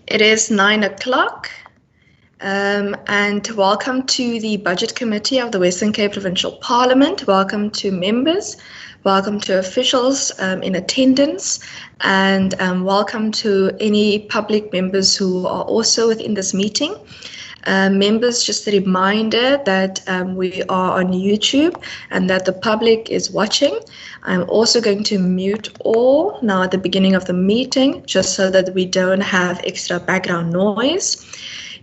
It is 9 o'clock, and welcome to the Budget Committee of the Western Cape Provincial Parliament. Welcome to members, welcome to officials in attendance, and welcome to any public members who are also within this meeting. Members, just a reminder that we are on YouTube and that the public is watching. I'm also going to mute all now at the beginning of the meeting, just so that we don't have extra background noise.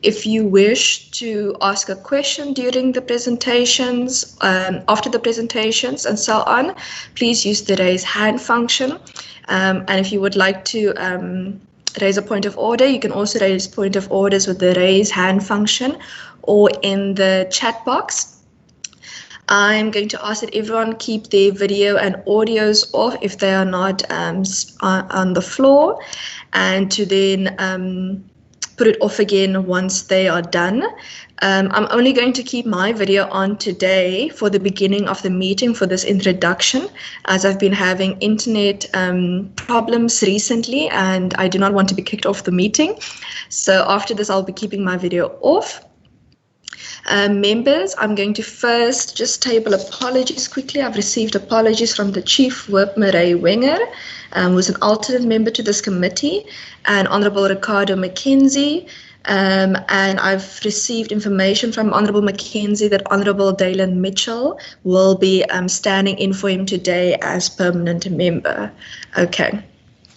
If you wish to ask a question during the presentations, after the presentations and so on, please use the raise hand function. And if you would like to raise a point of order, you can also raise point of orders with the raise hand function or in the chat box. I'm going to ask that everyone keep their video and audios off if they are not on the floor, and to then put it off again once they are done. I'm only going to keep my video on today for the beginning of the meeting for this introduction, as I've been having internet problems recently and I do not want to be kicked off the meeting. So after this, I'll be keeping my video off. Members, I'm going to first just table apologies quickly. I've received apologies from the Chief Whip, Mireille Wenger, who's an alternate member to this committee, and Honourable Ricardo Mackenzie. And I've received information from Honourable Mackenzie that Honourable Dalen Mitchell will be standing in for him today as permanent member. Okay.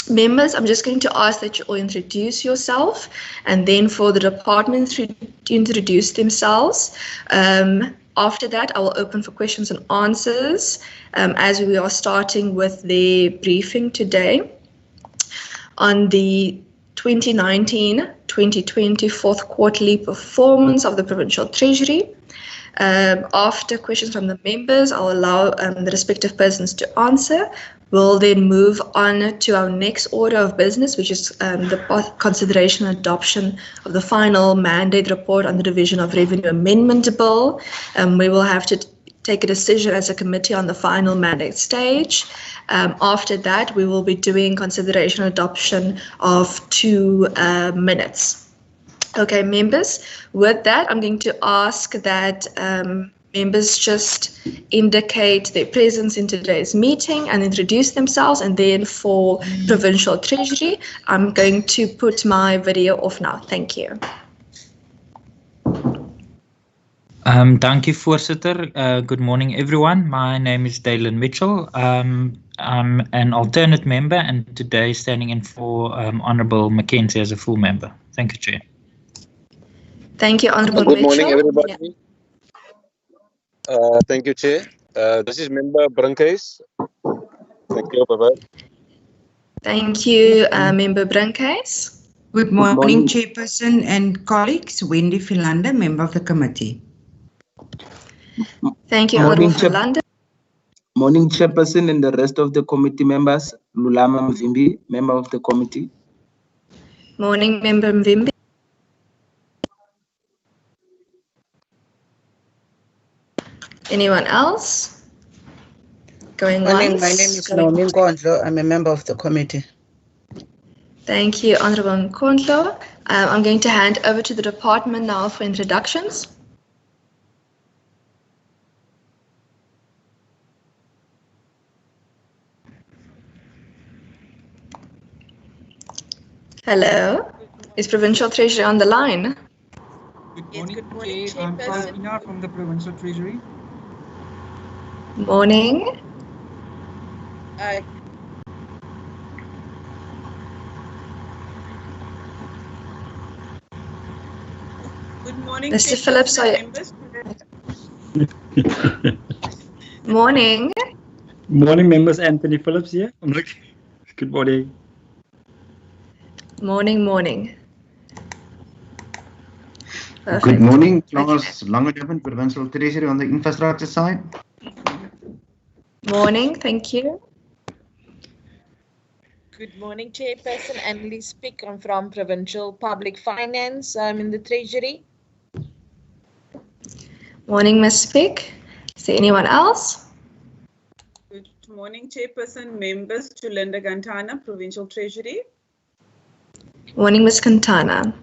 Members, I'm just going to ask that you all introduce yourself, and then for the department to introduce themselves. After that, I will open for questions and answers as we are starting with the briefing today on the 2019-2020 fourth quarterly performance of the Provincial Treasury. After questions from the members, I'll allow the respective persons to answer. We'll then move on to our next order of business, which is the consideration and adoption of the final mandate report on the Division of Revenue Amendment Bill. We will have to take a decision as a committee on the final mandate stage. After that, we will be doing consideration and adoption of 2 minutes. Okay, members, with that, I'm going to ask that members just indicate their presence in today's meeting and introduce themselves. And then for Provincial Treasury, I'm going to put my video off now. Thank you. Thank you, Voorsitter. Good morning, everyone. My name is Dalen Mitchell. I'm an alternate member and today standing in for Honourable Mackenzie as a full member. Thank you, Chair. Thank you, Honourable Mitchell. Good morning, everybody. Yeah. Thank you, Chair. This is Member Brankhuis. Thank you, bye-bye. Thank you, Member Brankhuis. Good morning, Chairperson and colleagues. Wendy Philander, Member of the Committee. Thank you, Honourable Philander. Morning, Chairperson and the rest of the committee members. Lulama Mvimbi, Member of the Committee. Morning, Member Mvimbi. Anyone else? Going once? My name is Naomi Nkondlo. I'm a member of the committee. Thank you, Honourable Nkondlo. I'm going to hand over to the department now for introductions. Hello, is Provincial Treasury on the line? Good morning, I'm Farzina from the Provincial Treasury. Morning. Hi. Good morning, Mr. Phillips. Morning. Morning, members. Anthony Phillips here. Good morning. Morning. Perfect. Good morning, Klaus Langehoven, Provincial Treasury on the infrastructure side. Morning, thank you. Good morning, Chairperson Annelies Pick. I'm from Provincial Public Finance. I'm in the Treasury. Morning, Ms. Pick. Is there anyone else? Good morning, Chairperson, members. Julinda Gantana, Provincial Treasury. Morning, Ms. Quintana.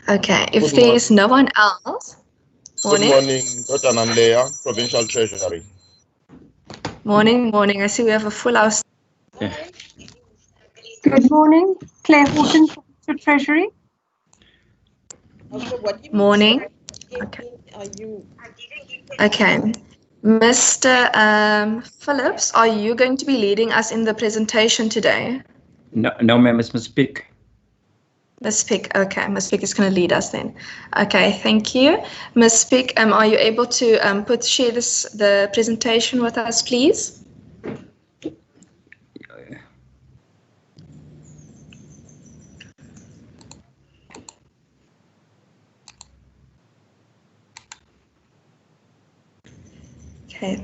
Okay, if Good there is no one else. Morning. Good morning, Dr. Namleya, Provincial Treasury. Morning, morning. I see we have a full house. Good morning, Claire Horton, Provincial Treasury. Okay, what do you mean? Morning. Okay. Are you? Okay. Mr. Phillips, are you going to be leading us in the presentation today? No members must speak. Ms. Pick, okay, Ms. Pick is going to lead us then. Okay, thank you. Ms. Pick, are you able to share the presentation with us, please? Okay.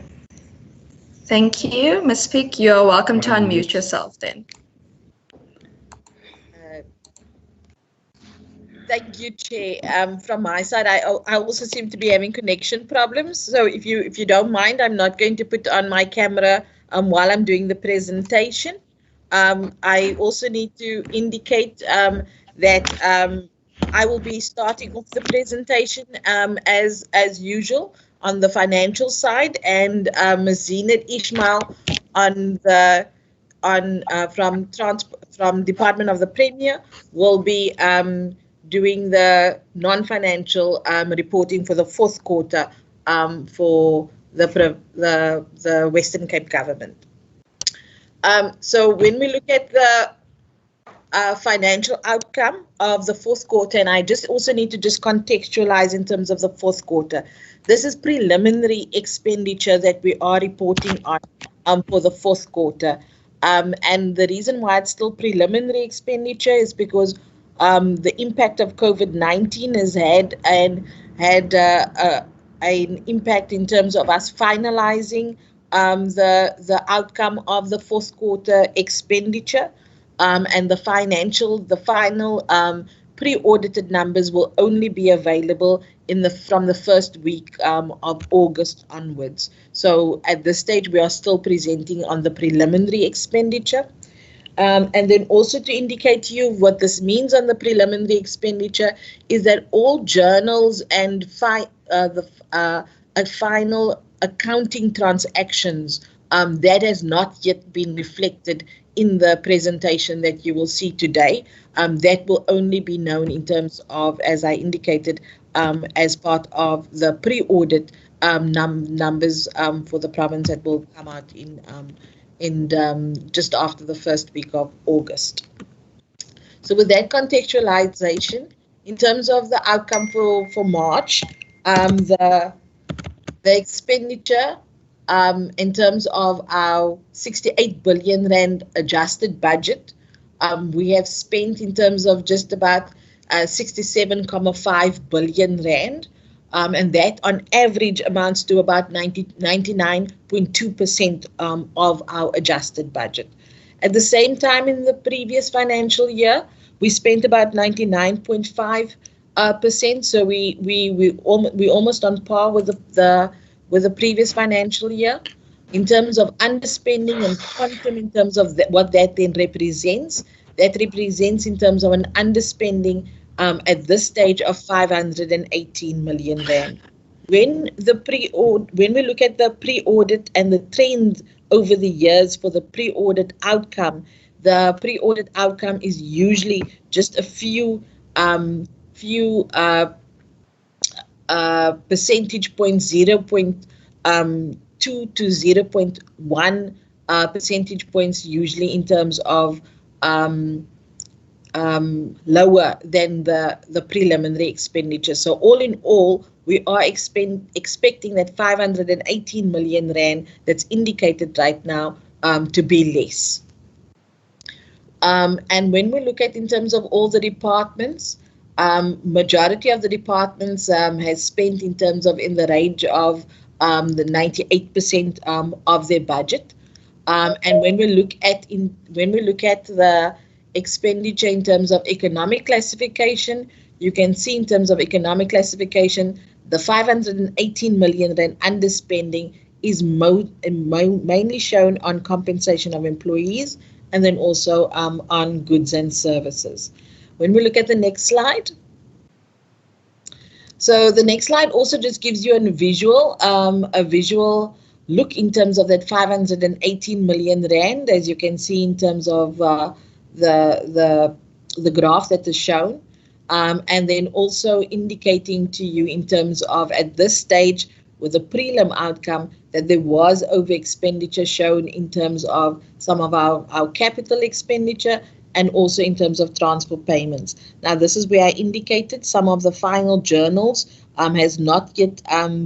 Thank you. Ms. Pick, you're welcome to unmute yourself then. Thank you, Chair. From my side, I also seem to be having connection problems. So if you don't mind, I'm not going to put on my camera while I'm doing the presentation. I also need to indicate that I will be starting off the presentation as usual on the financial side, and Zinat Ismail from Department of the Premier will be doing the non-financial reporting for the fourth quarter for the Western Cape government. So when we look at the financial outcome of the fourth quarter, and I just also need to just contextualize in terms of the fourth quarter. This is preliminary expenditure that we are reporting on for the fourth quarter. And the reason why it's still preliminary expenditure is because the impact of COVID-19 has had an impact in terms of us finalizing the outcome of the fourth quarter expenditure, and the final pre-audited numbers will only be available from the first week of August onwards. So at this stage, we are still presenting on the preliminary expenditure. And then also to indicate to you what this means on the preliminary expenditure is that all journals and final accounting transactions that has not yet been reflected in the presentation that you will see today, that will only be known in terms of, as I indicated, as part of the pre-audit numbers for the province that will come out in just after the first week of August. So with that contextualization, in terms of the outcome for March, the expenditure in terms of our 68 billion rand adjusted budget, we have spent in terms of just about 67.5 billion rand, and that on average amounts to about 99.2% of our adjusted budget. At the same time, in the previous financial year, we spent about 99.5%. So we almost on par with the previous financial year. In terms of underspending and quantum, in terms of what that then represents, that represents in terms of an underspending at this stage of 518 million rand. When we look at the pre-audit and the trend over the years for the pre-audit outcome, the pre-audit outcome is usually just a few percentage points, 0.2 to 0.1 percentage points, usually in terms of lower than the preliminary expenditure. So all in all, we are expecting that 518 million rand that's indicated right now to be less. And when we look at in terms of all the departments, majority of the departments has spent in terms of in the range of the 98% of their budget. And when we look at the expenditure in terms of economic classification, you can see in terms of economic classification, the 518 million rand underspending is mainly shown on compensation of employees and then also on goods and services. When we look at the next slide. So the next slide also just gives you a visual look in terms of that 518 million rand, as you can see in terms of the graph that is shown, and then also indicating to you in terms of at this stage with the prelim outcome that there was over expenditure shown in terms of some of our capital expenditure and also in terms of transport payments. Now, this is where I indicated some of the final journals has not yet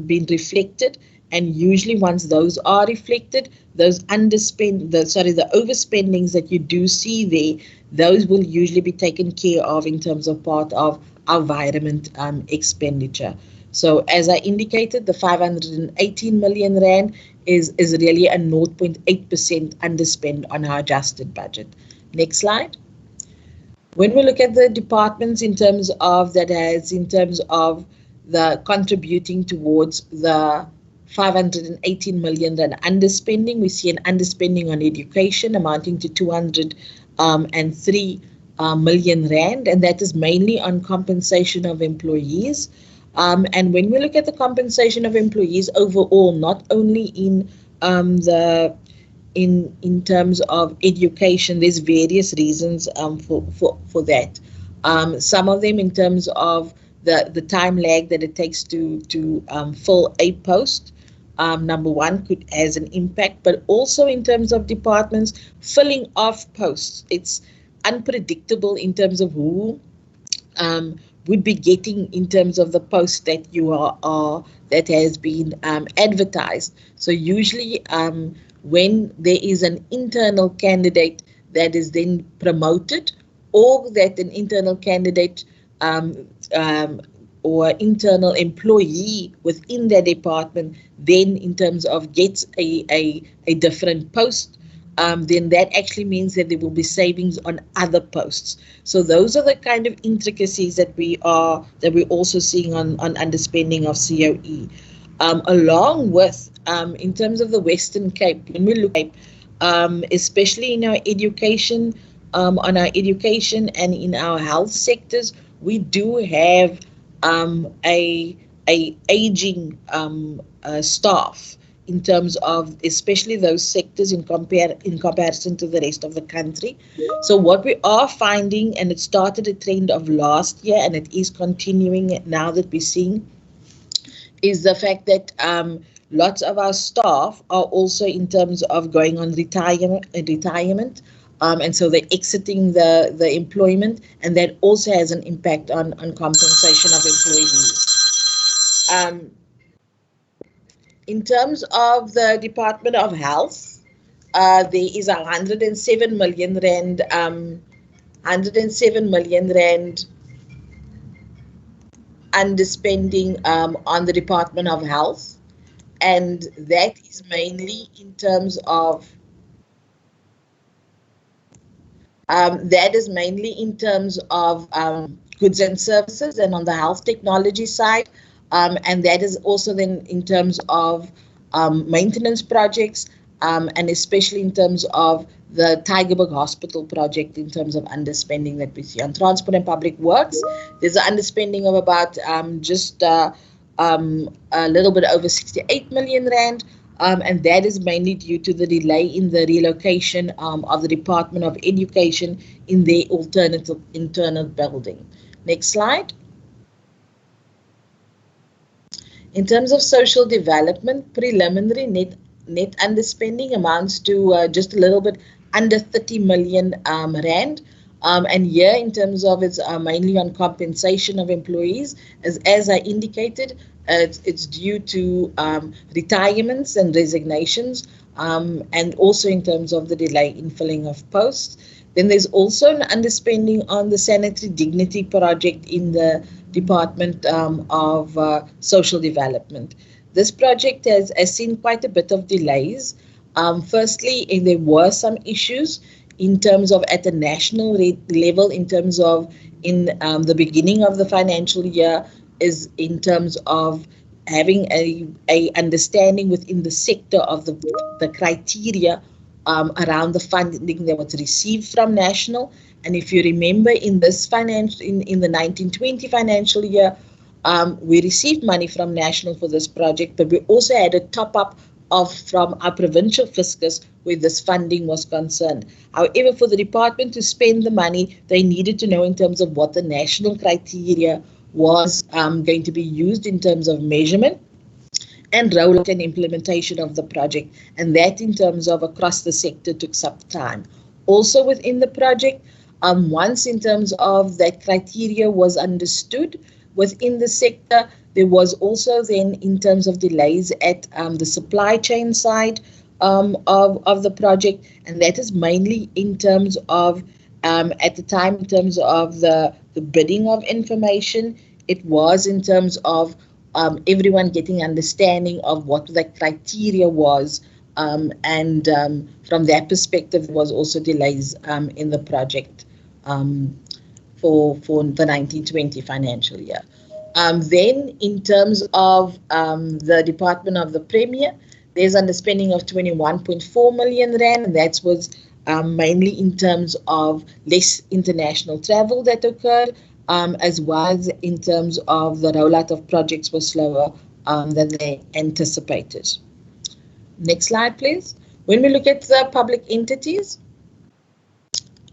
been reflected, and usually once those are reflected, those the overspendings that you do see there, those will usually be taken care of in terms of part of our environment expenditure. So as I indicated, the 518 million rand is really a 0.8% underspend on our adjusted budget. Next slide. When we look at the departments in terms of the contributing towards the 518 million rand underspending, we see an underspending on education amounting to 203 million rand, and that is mainly on compensation of employees. And when we look at the compensation of employees overall, not only in in terms of education, there's various reasons for that. Some of them in terms of the time lag that it takes to fill a post. Number one, has an impact, but also in terms of departments filling off posts. It's unpredictable in terms of who would be getting in terms of the post that you are that has been advertised. So usually when there is an internal candidate that is then promoted, or that an internal candidate or internal employee within that department then in terms of gets a different post, then that actually means that there will be savings on other posts. So those are the kind of intricacies that we're also seeing on underspending of COE. Along with in terms of the Western Cape, when we look at especially in our education, on our education and in our health sectors, we do have a aging staff in terms of especially those sectors in comparison to the rest of the country. So what we are finding, and it started a trend of last year and it is continuing now that we're seeing, is the fact that lots of our staff are also in terms of going on retirement, and so they're exiting the employment, and that also has an impact on compensation of employees. In terms of the Department of Health, there is 107 million rand, underspending on the Department of Health, and that is mainly in terms of goods and services, and on the health technology side, and that is also then in terms of maintenance projects, and especially in terms of the Tygerberg Hospital project in terms of underspending that we see. On transport and public works, there's an underspending of about just a little bit over 68 million rand, and that is mainly due to the delay in the relocation of the Department of Education in their alternative internal building. Next slide. In terms of social development, preliminary net underspending amounts to just a little bit under 30 million rand. And here, in terms of it's mainly on compensation of employees, as I indicated, it's due to retirements and resignations, and also in terms of the delay in filling of posts. Then there's also an underspending on the sanitary dignity project in the Department of Social Development. This project has seen quite a bit of delays. Firstly, there were some issues in terms of at the national level, in terms of in the beginning of the financial year, is in terms of having a understanding within the sector of the criteria around the funding that was received from national, And if you remember, in this in the 1920 financial year, we received money from National for this project, but we also had a top-up from our provincial fiscus where this funding was concerned. However, for the department to spend the money, they needed to know in terms of what the national criteria was going to be used in terms of measurement and rollout and implementation of the project. And that in terms of across the sector took some time. Also within the project, once in terms of that criteria was understood within the sector, there was also then in terms of delays at the supply chain side of the project, and that is mainly in terms of at the time in terms of the bidding of information. It was in terms of everyone getting understanding of what the criteria was, and from that perspective there was also delays in the project for the 1920 financial year. Then in terms of the Department of the Premier, there's underspending of 21.4 million rand, and that was mainly in terms of less international travel that occurred, as well as in terms of the rollout of projects was slower than they anticipated. Next slide, please. When we look at the public entities,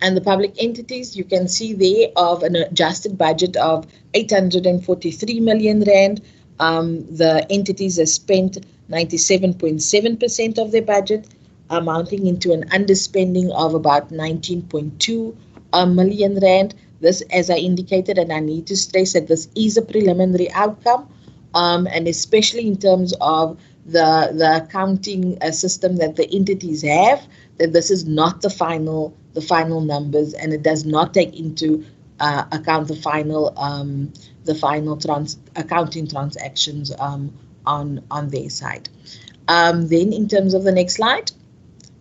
and the public entities, you can see there of an adjusted budget of 843 million rand. The entities have spent 97.7% of their budget, amounting into an underspending of about 19.2 million rand. This, as I indicated, and I need to stress that this is a preliminary outcome, and especially in terms of the accounting system that the entities have, that this is not the final numbers, and it does not take into account the final accounting transactions on their side. Then in terms of the next slide,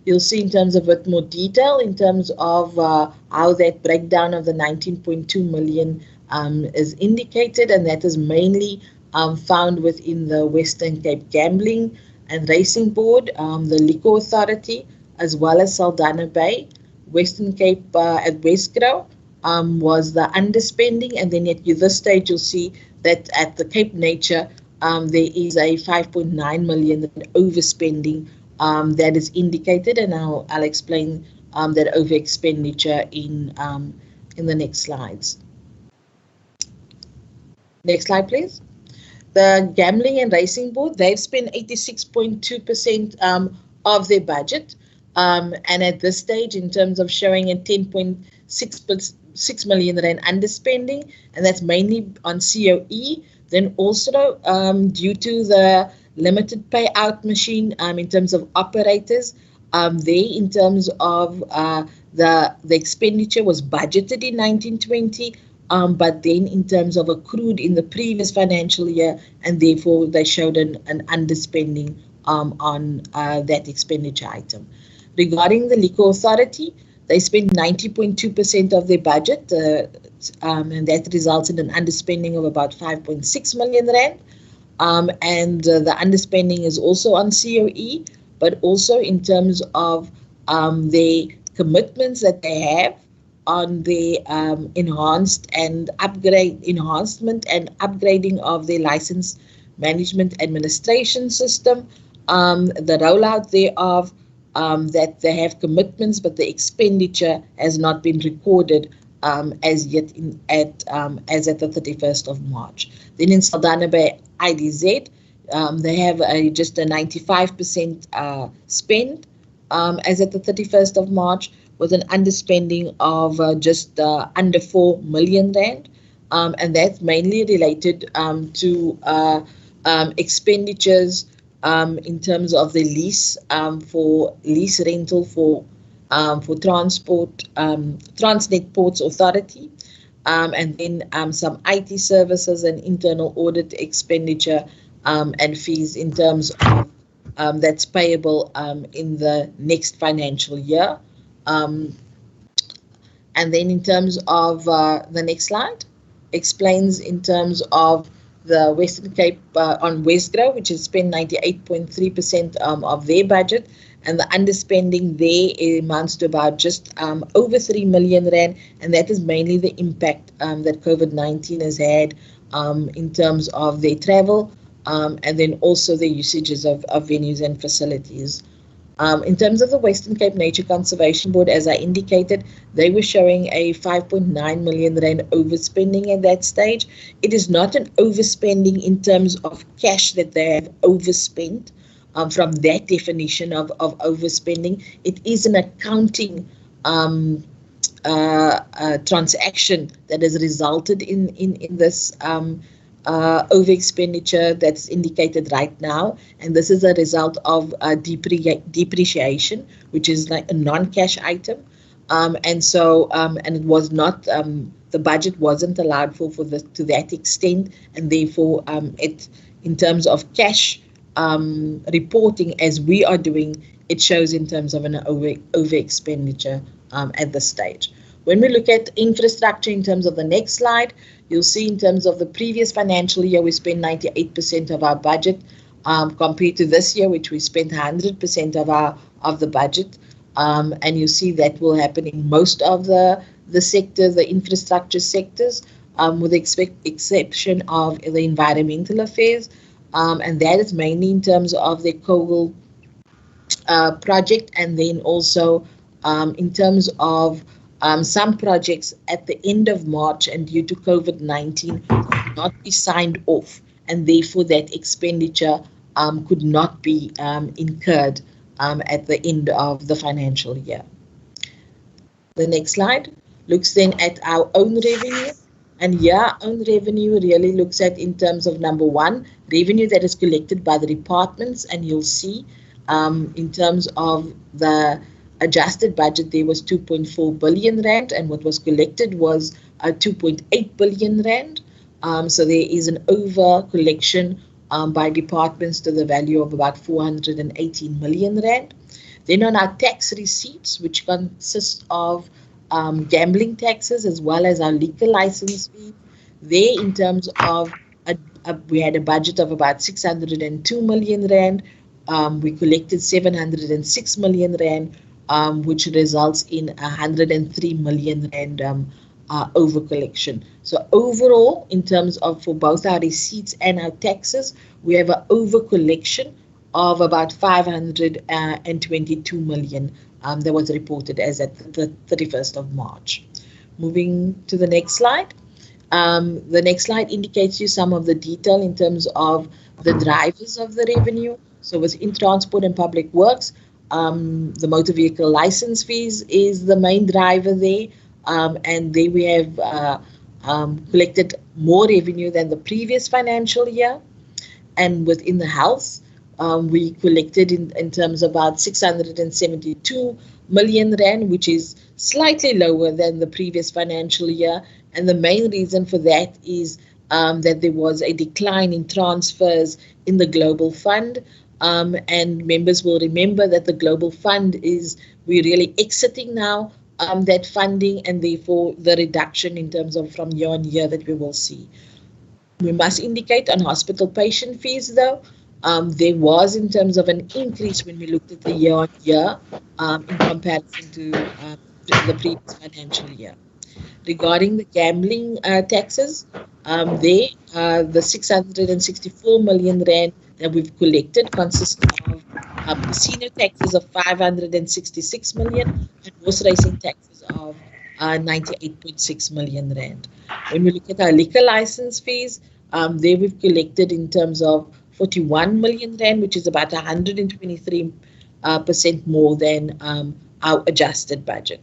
you'll see in terms of with more detail in terms of how that breakdown of the 19.2 million is indicated, and that is mainly found within the Western Cape Gambling and Racing Board, the Liquor Authority, as well as Saldanha Bay. Western Cape at Westgrow was the underspending, and then at this stage you'll see that at the Cape Nature there is a 5.9 million overspending that is indicated, and I'll explain that over expenditure in the next slides. Next slide, please. The Gambling and Racing Board, they've spent 86.2% of their budget, and at this stage, in terms of showing a 10.6 million rand underspending, and that's mainly on COE. Then also due to the limited payout machine in terms of operators, they in terms of the expenditure was budgeted in 1920, but then in terms of accrued in the previous financial year, and therefore they showed an underspending on that expenditure item. Regarding the Liquor Authority, they spent 90.2% of their budget, and that results in an underspending of about 5.6 million rand. And the underspending is also on COE, but also in terms of the commitments that they have on the enhancement and upgrading of their license management administration system, the rollout thereof, that they have commitments, but the expenditure has not been recorded as yet as at the 31st of March. Then in Saldanha Bay IDZ, they have just a 95% spend as at the 31st of March, with an underspending of just under 4 million rand, and that's mainly related to expenditures in terms of the lease for lease rental for transport, Transnet Ports Authority, and then some IT services and internal audit expenditure and fees in terms of that's payable in the next financial year. And then in terms of the next slide, explains in terms of the Western Cape on Westgrove, which has spent 98.3% of their budget, and the underspending there amounts to about just over 3 million rand, and that is mainly the impact that COVID-19 has had in terms of their travel, and then also the usages of venues and facilities. In terms of the Western Cape Nature Conservation Board, as I indicated, they were showing a 5.9 million rand overspending at that stage. It is not an overspending in terms of cash that they have overspent. From that definition of overspending, it is an accounting transaction that has resulted in this over expenditure that's indicated right now, and this is a result of depreciation, which is like a non-cash item, and so and it was not the budget wasn't allowed for this to that extent, and therefore it in terms of cash reporting as we are doing, it shows in terms of an over expenditure at this stage. When we look at infrastructure in terms of the next slide, you'll see in terms of the previous financial year, we spent 98% of our budget compared to this year, which we spent 100% of the budget. And you see that will happen in most of the sectors, the infrastructure sectors, with the exception of the environmental affairs. And that is mainly in terms of the Kogel project, and then also in terms of some projects at the end of March and due to COVID-19 could not be signed off, and therefore that expenditure could not be incurred at the end of the financial year. The next slide looks then at our own revenue. And here, own revenue really looks at in terms of number one, revenue that is collected by the departments, and you'll see in terms of the adjusted budget, there was 2.4 billion rand, and what was collected was 2.8 billion rand. So there is an over collection by departments to the value of about 418 million rand. Then on our tax receipts, which consist of gambling taxes as well as our liquor license fee, there in terms of we had a budget of about 602 million rand. We collected 706 million rand, which results in 103 million rand over collection. So overall, in terms of for both our receipts and our taxes, we have an over collection of about 522 million that was reported as at the 31st of March. Moving to the next slide. The next slide indicates you some of the detail in terms of the drivers of the revenue. So within transport and public works, the motor vehicle license fees is the main driver there, and there we have collected more revenue than the previous financial year. And within the health, we collected in terms of about 672 million rand, which is slightly lower than the previous financial year. And the main reason for that is that there was a decline in transfers in the Global Fund. And members will remember that the Global Fund we're really exiting now that funding, and therefore the reduction in terms of from year on year that we will see. We must indicate on hospital patient fees though, there was in terms of an increase when we looked at the year on year in comparison to the previous financial year. Regarding the gambling taxes, the 664 million rand that we've collected consists of casino taxes of 566 million and horse racing taxes of 98.6 million rand. When we look at our liquor license fees, there we've collected in terms of 41 million rand, which is about 123% more than our adjusted budget.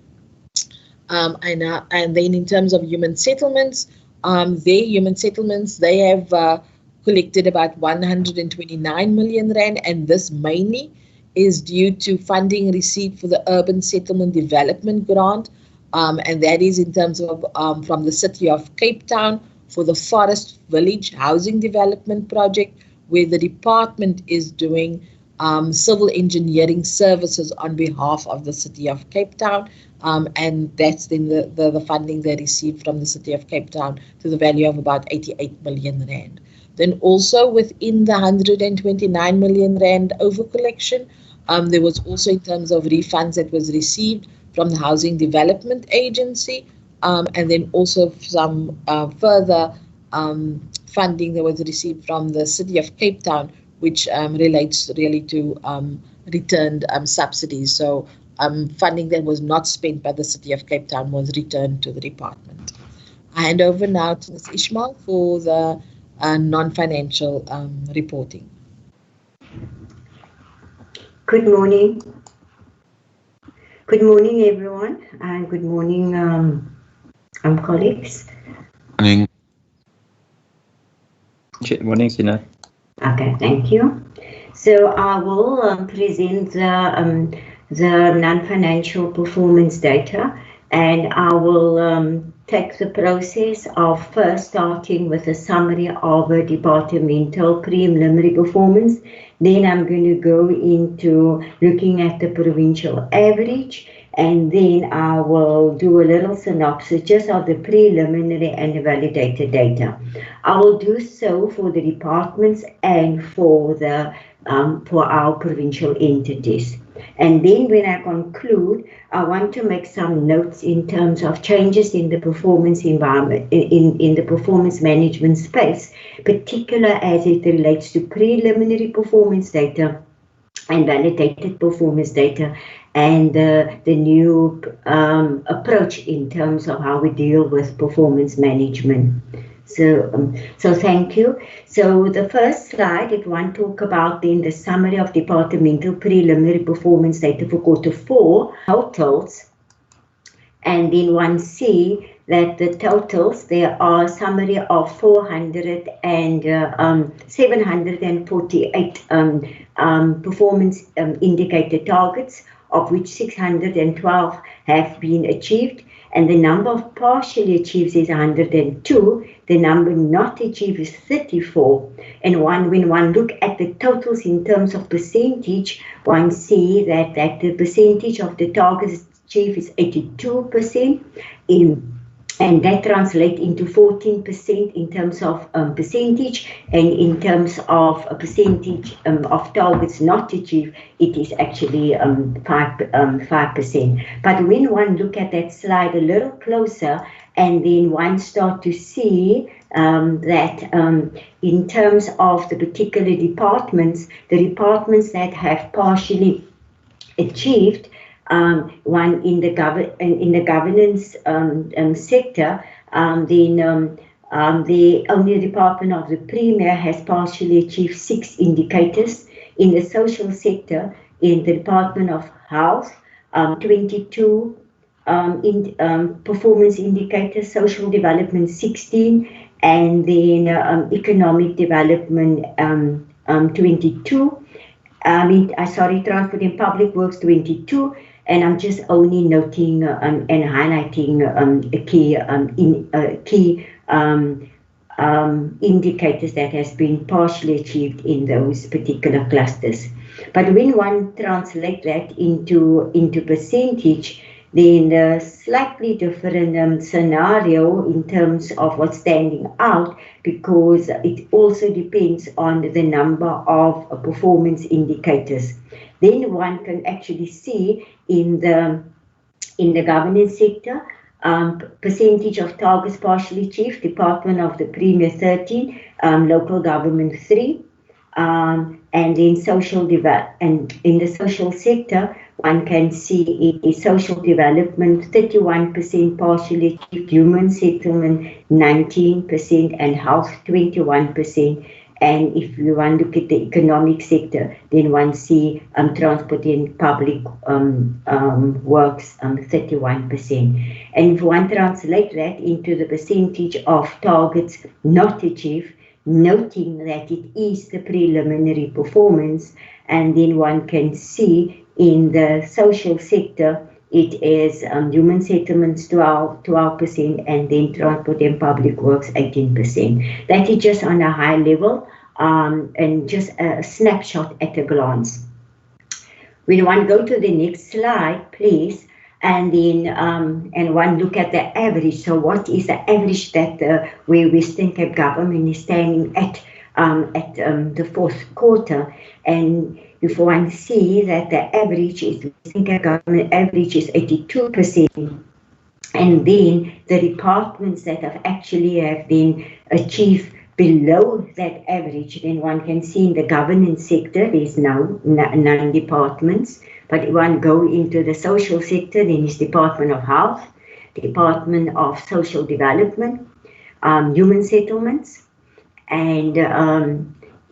And then in terms of human settlements, they have collected about 129 million rand, and this mainly is due to funding received for the Urban Settlement Development Grant, and that is in terms of from the City of Cape Town for the Forest Village Housing Development Project, where the department is doing civil engineering services on behalf of the City of Cape Town, and that's then the funding they received from the City of Cape Town to the value of about 88 million rand. Then also within the 129 million rand over collection, there was also in terms of refunds that was received from the Housing Development Agency, and then also some further funding that was received from the City of Cape Town, which relates really to returned subsidies. So funding that was not spent by the City of Cape Town was returned to the department. I hand over now to Ms. Ishmael for the non-financial reporting. Good morning. Good morning, everyone, and good morning, colleagues. Morning. Good morning, Sina. Okay, thank you. So I will present the non-financial performance data, and I will take the process of first starting with a summary of a departmental preliminary performance. Then I'm going to go into looking at the provincial average, and then I will do a little synopsis just of the preliminary and the validated data. I will do so for the departments and for our provincial entities. And then when I conclude, I want to make some notes in terms of changes in the performance environment, in the performance management space, particularly as it relates to preliminary performance data and validated performance data, and the new approach in terms of how we deal with performance management. So thank you. So the first slide, if one talk about then the summary of departmental preliminary performance data for quarter 4 totals, and then one see that the totals, there are a summary of 748 performance indicator targets, of which 612 have been achieved, and the number of partially achieved is 102. The number not achieved is 34. And when one look at the totals in terms of percentage, one see that the percentage of the targets achieved is 82%, and that translates into 14% in terms of percentage, and in terms of a percentage of targets not achieved, it is actually 5%. But when one look at that slide a little closer, and then one start to see that in terms of the particular departments, the departments that have partially achieved, one in the governance sector, then the only department of the Premier has partially achieved 6 indicators. In the social sector, in the Department of Health, 22 performance indicators, social development 16, and then economic development 22. Transport and public works 22, and I'm just only noting and highlighting key indicators that has been partially achieved in those particular clusters. But when one translate that into percentage, then a slightly different scenario in terms of what's standing out, because it also depends on the number of performance indicators. Then one can actually see in the governance sector, percentage of targets partially achieved, Department of the Premier 13, local government 3, and in in the social sector, one can see it is social development 31% partially achieved, human settlement 19%, and health 21%. And if you want to look at the economic sector, then one see transport and public works 31%. And if one translate that into the percentage of targets not achieved, noting that it is the preliminary performance, and then one can see in the social sector, it is human settlements 12%, and then transport and public works 18%. That is just on a high level, and just a snapshot at a glance. We want to go to the next slide, please, and then and one look at the average. So what is the average that where Western Cape government is standing at at the fourth quarter, and if one see that the average is, I think, government average is 82%. And then the departments that have been achieved below that average, then one can see in the governance sector, there's now 9 departments. But if one go into the social sector, then it's Department of Health, Department of Social Development, Human Settlements, and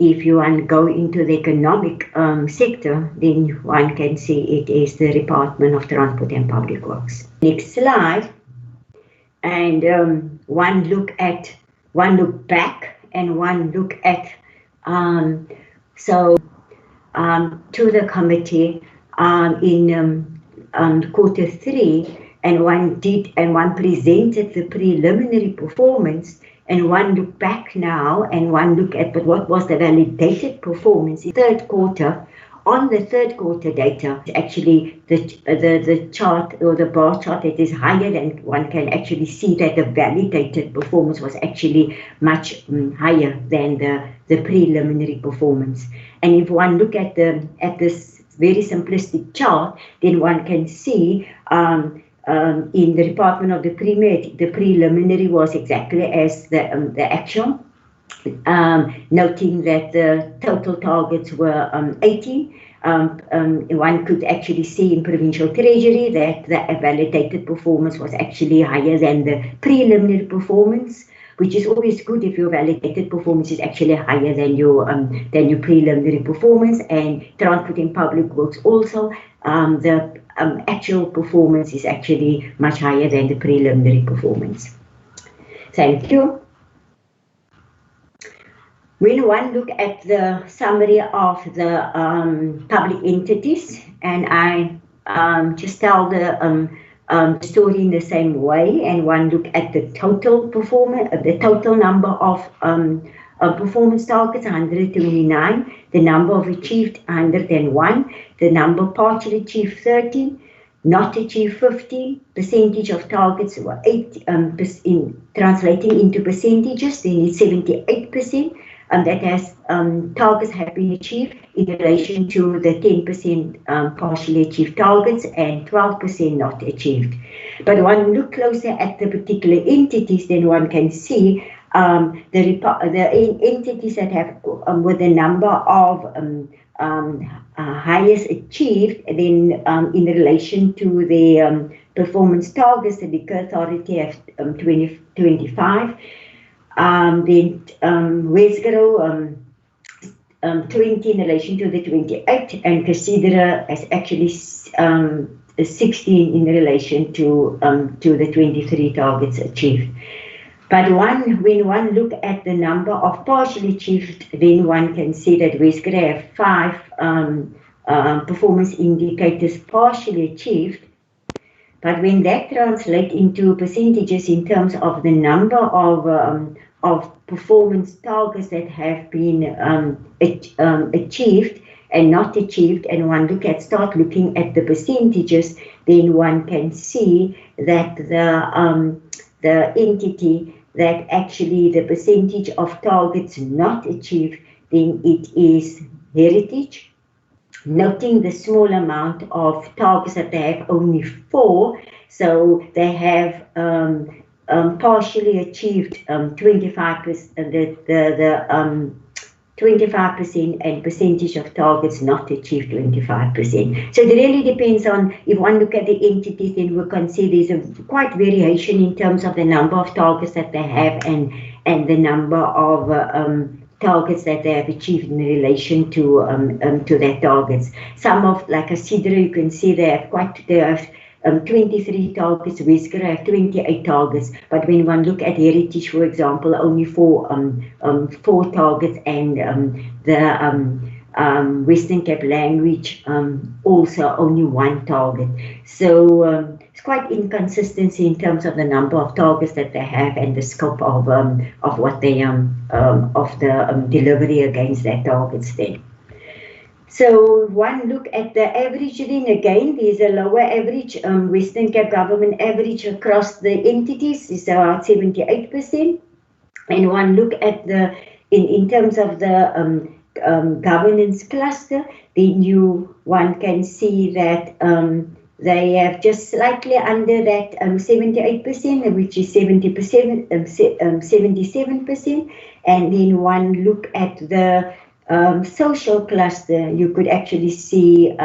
if you want to go into the economic sector, then one can see it is the Department of Transport and Public Works. Next slide, and one look back and one look at to the committee in quarter 3, and one presented the preliminary performance. And one look back now and one look at what was the validated performance in third quarter. On the third quarter data, actually the chart or the bar chart, it is higher, than one can actually see that the validated performance was actually much higher than the preliminary performance. And if one look at this very simplistic chart, then one can see in the Department of the preliminary was exactly as the actual, noting that the total targets were 18. One could actually see in Provincial Treasury that the validated performance was actually higher than the preliminary performance, which is always good if your validated performance is actually higher than your preliminary performance. And Transport and Public Works also, the actual performance is actually much higher than the preliminary performance. Thank you. When one look at the summary of the public entities, and I just tell the story in the same way, and one look at the total performance, the total number of performance targets, 129, the number of achieved, 101, the number partially achieved, 13, not achieved, 50, percentage of targets were 8, translating into percentages, then it's 78%, and that has targets have been achieved in relation to the 10% partially achieved targets and 12% not achieved. But when you look closer at the particular entities, then one can see the entities that have with the number of highest achieved, then in relation to the performance targets, the Liquor Authority have 25, then Wesgro 20 in relation to the 28, and Casidra has actually 16 in relation to the 23 targets achieved. But when one look at the number of partially achieved, then one can see that Wesgro have 5 performance indicators partially achieved. But when that translates into percentages in terms of the number of performance targets that have been achieved and not achieved, and one start looking at the percentages, then one can see that the entity that actually the percentage of targets not achieved, then it is Heritage. Noting the small amount of targets that they have, only 4, so they have partially achieved 25%, 25% and percentage of targets not achieved 25%. So it really depends on, if one look at the entities, then we can see there's a quite variation in terms of the number of targets that they have and the number of targets that they have achieved in relation to their targets. Some of, like a Casidra, you can see they have 23 targets, Wesgro have 28 targets, but when one look at Heritage, for example, only 4 targets, and the Western Cape Language also only 1 target. So it's quite inconsistency in terms of the number of targets that they have and the scope of what they of the delivery against their targets then. So one look at the average, then again, there's a lower average. Western Cape government average across the entities is about 78%. And one look at the in terms of the governance cluster, then one can see that they have just slightly under that 78%, which is 77%. And then one look at the social cluster, you could actually see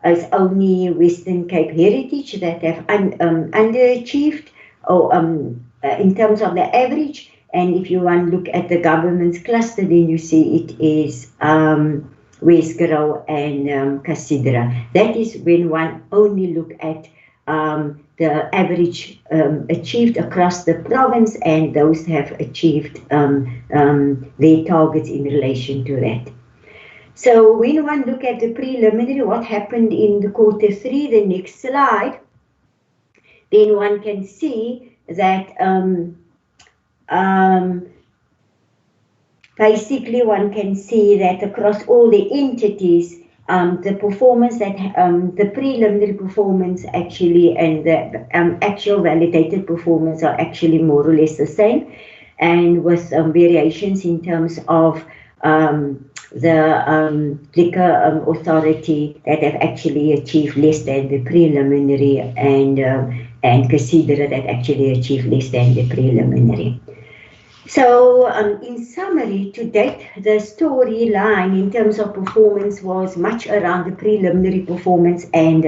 as only Western Cape Heritage that have underachieved or in terms of the average. And if you want to look at the governance cluster, then you see it is Westgaro and Casidra. That is when one only look at the average achieved across the province, and those have achieved their targets in relation to that. So when one look at the preliminary, what happened in the Q3, the next slide, then one can see that basically one can see that across all the entities, the performance that the preliminary performance actually and the actual validated performance are actually more or less the same, and with variations in terms of the liquor authority that have actually achieved less than the preliminary, and Casidra that actually achieved less than the preliminary. So in summary, to date, the storyline in terms of performance was much around the preliminary performance and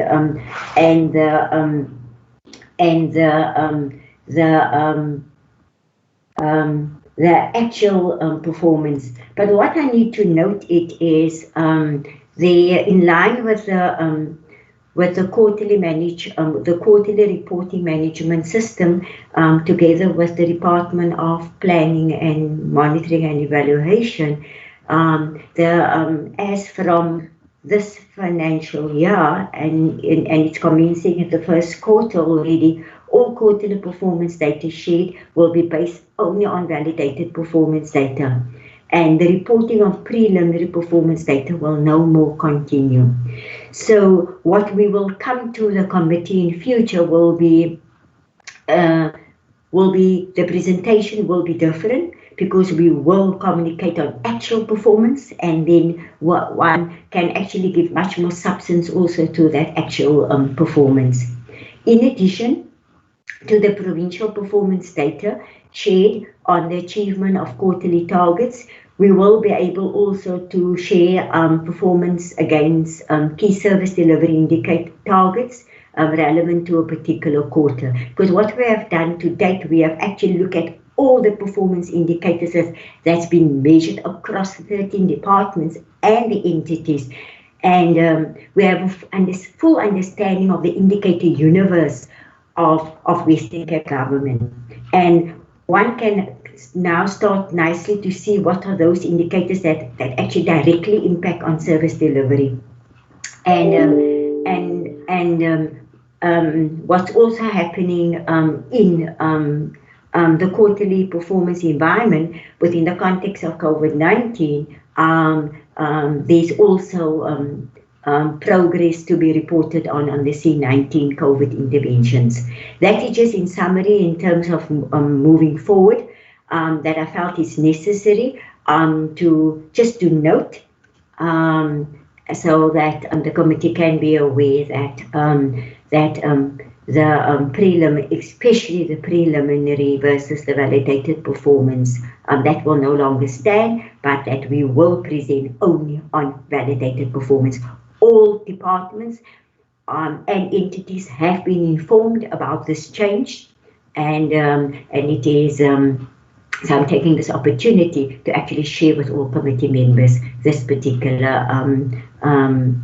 the actual performance. But what I need to note it is in line with the quarterly reporting management system, together with the Department of Planning and Monitoring and Evaluation, as from this financial year, and it's commencing at the first quarter already, all quarterly performance data shared will be based only on validated performance data, and the reporting of preliminary performance data will no more continue. So what we will come to the committee in future will be the presentation will be different, because we will communicate on actual performance, and then one can actually give much more substance also to that actual performance. In addition to the provincial performance data shared on the achievement of quarterly targets, we will be able also to share performance against key service delivery indicator targets relevant to a particular quarter. Because what we have done to date, we have actually looked at all the performance indicators that's been measured across 13 departments and the entities. And we have a full understanding of the indicator universe of Western Cape government. And one can now start nicely to see what are those indicators that actually directly impact on service delivery. And what's also happening in the quarterly performance environment within the context of COVID-19, there's also progress to be reported on the C19 COVID interventions. That is just in summary in terms of moving forward, that I felt is necessary to note, so that the committee can be aware that especially the preliminary versus the validated performance, that will no longer stand, but that we will present only on validated performance. All departments and entities have been informed about this change, and it is. So I'm taking this opportunity to actually share with all committee members this particular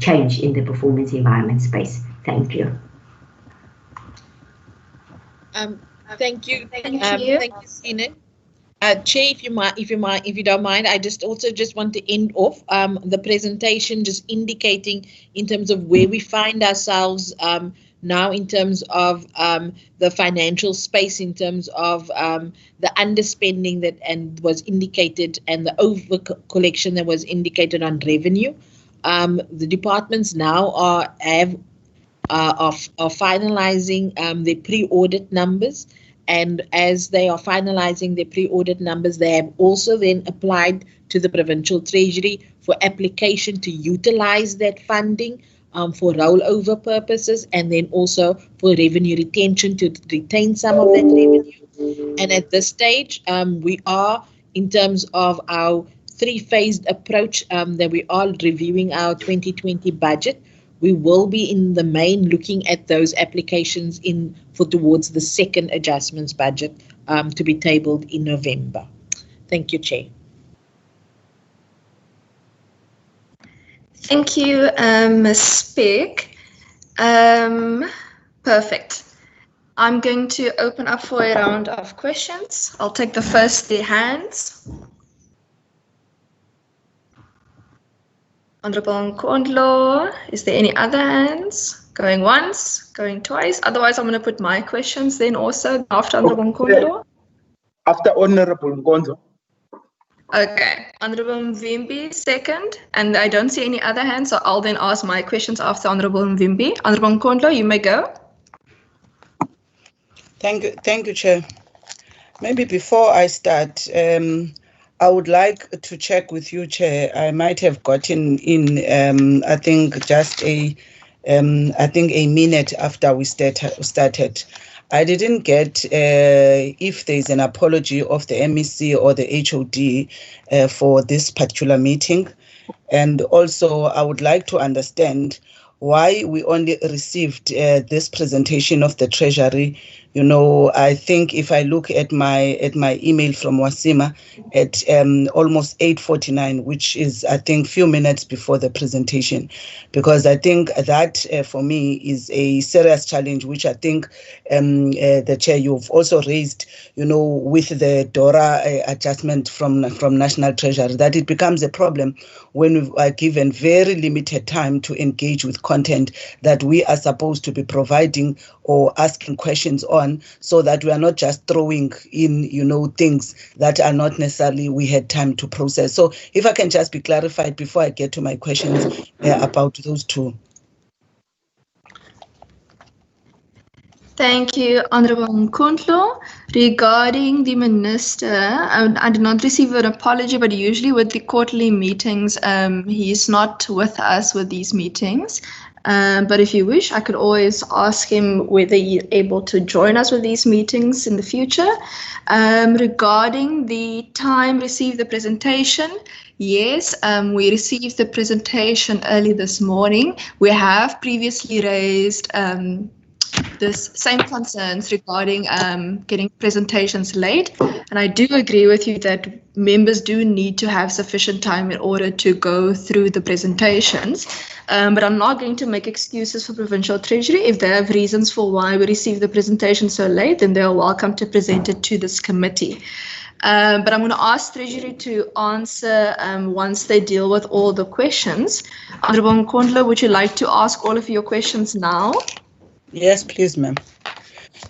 change in the performance environment space. Thank you. Thank you. Thank you, Sine. Chair, if you don't mind, I just want to end off the presentation, just indicating in terms of where we find ourselves now in terms of the financial space, in terms of the underspending that was indicated and the over collection that was indicated on revenue. The departments now are finalizing their pre-audit numbers, And as they are finalizing their pre-audit numbers, they have also then applied to the Provincial Treasury for application to utilize that funding for rollover purposes, and then also for revenue retention to retain some of that revenue. And at this stage, we are, in terms of our three-phased approach, that we are reviewing our 2020 budget. We will be in the main looking at those applications towards the second adjustments budget to be tabled in November. Thank you, Chair. Thank you, Ms. Speck. Perfect. I'm going to open up for a round of questions. I'll take the first 3 hands. Honorable Nkondlo, is there any other hands? Going once, going twice. Otherwise, I'm going to put my questions then also after Honorable Nkondlo. After Honorable Nkondlo. Okay, Honorable Mvimbi second, and I don't see any other hands, so I'll then ask my questions after Honorable Mvimbi. Honorable Nkondlo, you may go. Thank you, Chair. Maybe before I start, I would like to check with you, Chair. I might have gotten in, I think, just a minute after we started. I didn't get if there's an apology of the MEC or the HOD for this particular meeting. And also, I would like to understand why we only received this presentation of the Treasury. You know, I think if I look at my email from Wasima at almost 8:49, which is, I think, few minutes before the presentation, because I think that for me is a serious challenge, which I think the Chair, you've also raised, you know, with the DORA adjustment from National Treasury, that it becomes a problem when we are given very limited time to engage with content that we are supposed to be providing or asking questions on, so that we are not just throwing in, you know, things that are not necessarily we had time to process. So if I can just be clarified before I get to my questions about those two. Thank you, Honorable Nkondlo. Regarding the Minister, I did not receive an apology, but usually with the quarterly meetings, he is not with us with these meetings. But if you wish, I could always ask him whether he's able to join us with these meetings in the future. Regarding the time received the presentation, yes, we received the presentation early this morning. We have previously raised this same concerns regarding getting presentations late, and I do agree with you that members do need to have sufficient time in order to go through the presentations, but I'm not going to make excuses for Provincial Treasury. If they have reasons for why we received the presentation so late, then they are welcome to present it to this committee. But I'm going to ask Treasury to answer once they deal with all the questions. Honorable Nkondlo, would you like to ask all of your questions now? Yes, please, ma'am.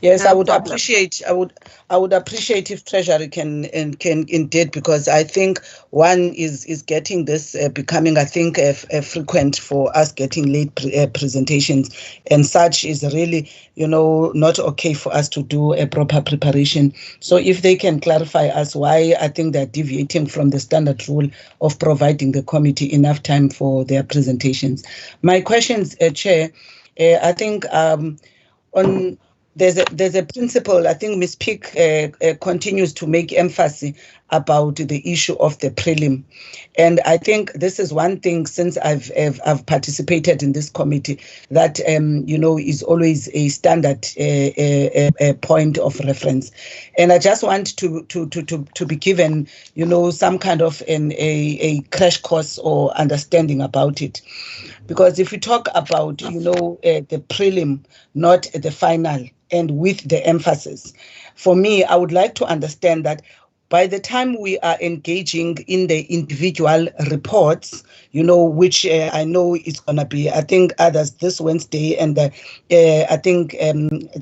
Yes, No I would problem. appreciate. I would appreciate if Treasury can indeed, because I think one is getting this becoming, I think, a frequent for us getting late presentations, and such is really, you know, not okay for us to do a proper preparation. So if they can clarify us why, I think they're deviating from the standard rule of providing the committee enough time for their presentations. My questions, Chair. I think on there's a principle. I think Ms. Pick continues to make emphasis about the issue of the prelim, and I think this is one thing since I've participated in this committee that you know, is always a standard a point of reference, and I just want to be given, you know, some kind of a crash course or understanding about it. Because if we talk about, you know, the prelim, not the final, and with the emphasis, for me, I would like to understand that by the time we are engaging in the individual reports, which I know is going to be, I think, others this Wednesday, and I think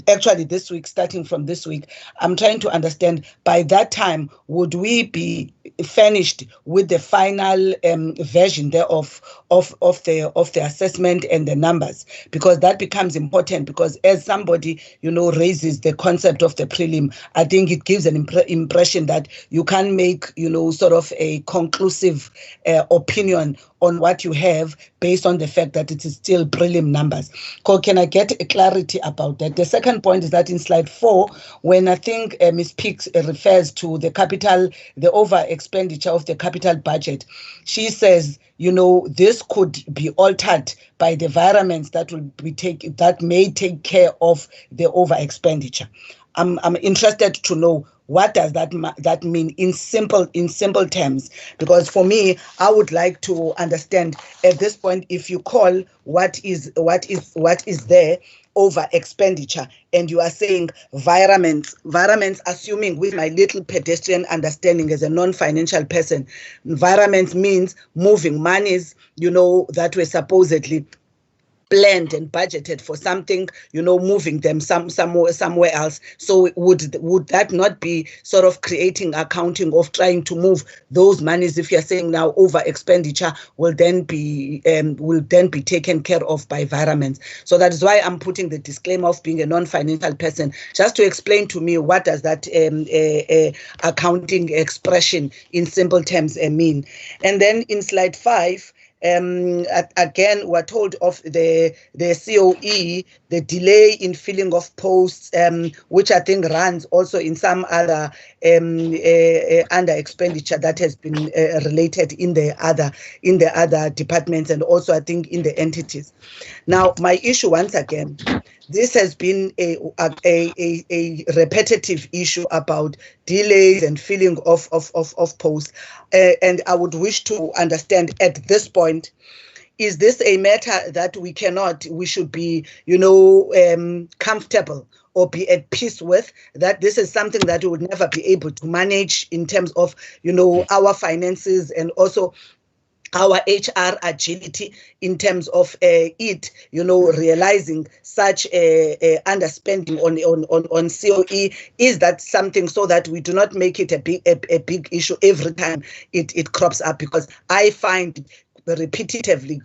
actually this week, starting from this week, I'm trying to understand, by that time, would we be finished with the final version thereof of the assessment and the numbers? Because that becomes important, because as somebody, raises the concept of the prelim, I think it gives an impression that you can make, sort of a conclusive opinion on what you have based on the fact that it is still prelim numbers. Can I get a clarity about that? The second point is that in slide 4, when I think Ms. Peaks refers to the over expenditure of the capital budget, she says, this could be altered by the environments that may take care of the over expenditure. I'm interested to know, what does that mean in simple terms? Because for me, I would like to understand at this point, if you call what is there over expenditure, and you are saying environments, assuming with my little pedestrian understanding as a non-financial person, environments means moving monies, that were supposedly planned and budgeted for something, moving them somewhere else. So would that not be sort of creating accounting of trying to move those monies, if you're saying now over expenditure will then be taken care of by environments? So that is why I'm putting the disclaimer of being a non-financial person, just to explain to me, what does that accounting expression in simple terms mean? And then in slide 5, again, we're told of the COE, the delay in filling of posts, which I think runs also in some other under expenditure that has been related in the other departments, and also I think in the entities. Now, my issue, once again, this has been a repetitive issue about delays and filling of posts, and I would wish to understand at this point, is this a matter that we should be, comfortable or be at peace with, that this is something that we would never be able to manage in terms of, our finances, and also our HR agility in terms of realizing such underspending on COE? Is that something, so that we do not make it a big issue every time it crops up? Because I find repetitively,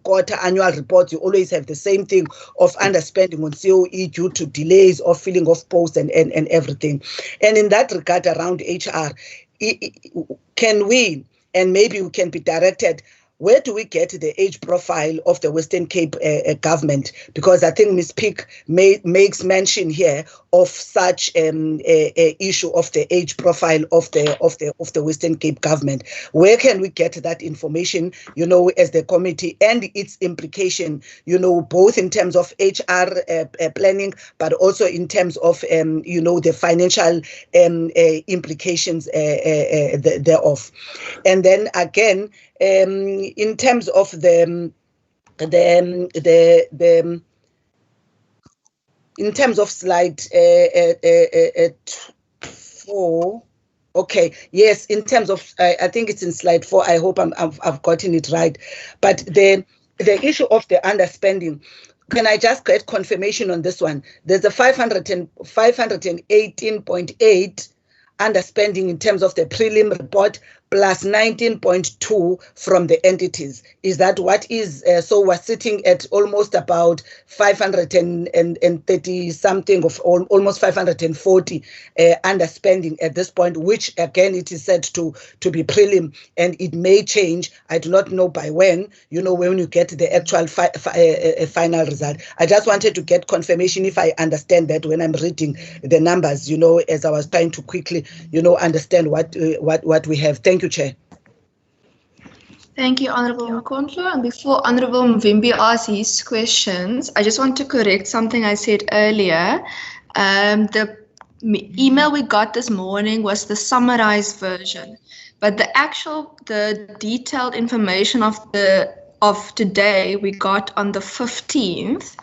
quarter annual reports, you always have the same thing of underspending on COE due to delays or filling of posts and everything. And in that regard, around HR, can we, and maybe we can be directed, where do we get the age profile of the Western Cape government? Because I think Ms. Peak makes mention here of such a issue of the age profile of the Western Cape government. Where can we get that information, as the committee, and its implication, both in terms of HR planning, but also in terms of, the financial implications thereof. And then again, in terms of in terms of slide 4, okay, yes, in terms of, I think it's in slide 4. I hope I've gotten it right. But the issue of the underspending, can I just get confirmation on this one? There's a 518.8 underspending in terms of the prelim report, plus 19.2 from the entities. Is that what is? So we're sitting at almost about 530 something, of almost 540 underspending at this point, which again, it is said to be prelim, and it may change. I do not know by when, when you get the actual final result. I just wanted to get confirmation if I understand that when I'm reading the numbers, as I was trying to quickly, understand what we have. Thank you, Chair. Thank you, Honourable Mkontlo. And before Honourable Mvimbi asks his questions, I just want to correct something I said earlier. The email we got this morning was the summarized version, but the detailed information of today we got on the 15th,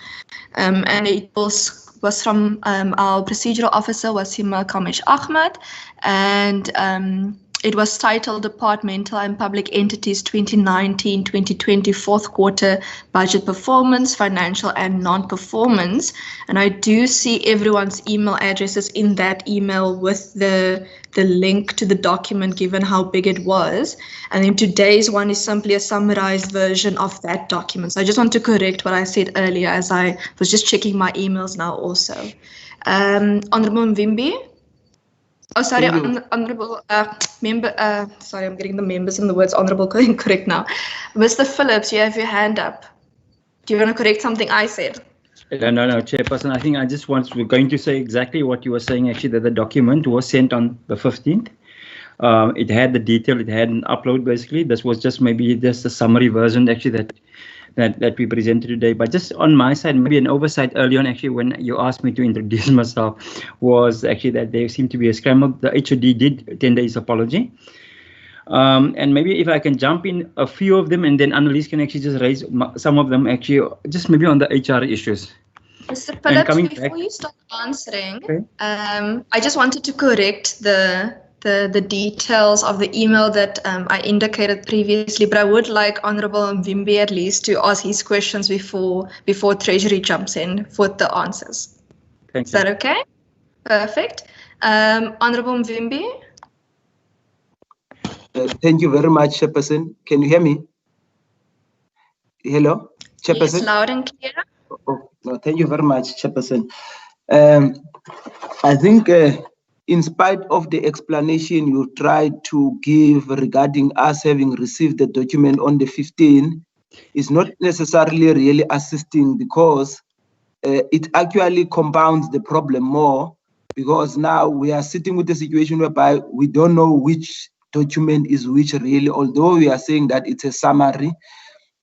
and it was was from our procedural officer, Wasima Kamesh Ahmad, and it was titled Departmental and Public Entities 2019-2020 Fourth Quarter Budget Performance, Financial and Non-Performance. And I do see everyone's email addresses in that email with the link to the document given how big it was. And then today's one is simply a summarized version of that document. So I just want to correct what I said earlier as I was just checking my emails now also. Honorable Mvimbi. Oh, sorry, honorable member. Sorry, I'm getting the members and the words honorable incorrect now. Mr. Phillips, you have your hand up. Do you want to correct something I said? No, Chairperson. I think I just we're going to say exactly what you were saying, actually, that the document was sent on the 15th. It had the detail, it had an upload, basically. This was just maybe just a summary version, actually, that we presented today. But just on my side, maybe an oversight early on, actually, when you asked me to introduce myself, was actually that there seemed to be a scramble. The HOD did tender his apology. And maybe if I can jump in a few of them, and then Annalise can actually just raise some of them, actually, just maybe on the HR issues. Mr. Phillips, before you start answering, okay. I just wanted to correct the details of the email that I indicated previously, but I would like Honorable Mvimbi at least to ask his questions before Treasury jumps in for the answers. Thank you. Is that okay? Perfect. Honorable Mvimbi. Thank you very much, Chairperson. Can you hear me? Hello, Chairperson? Yes, loud and clear. Oh, no, thank you very much, Chairperson. I think in spite of the explanation you tried to give regarding us having received the document on the 15th, is not necessarily really assisting, because it actually compounds the problem more, because now we are sitting with a situation whereby we don't know which document is which really. Although we are saying that it's a summary,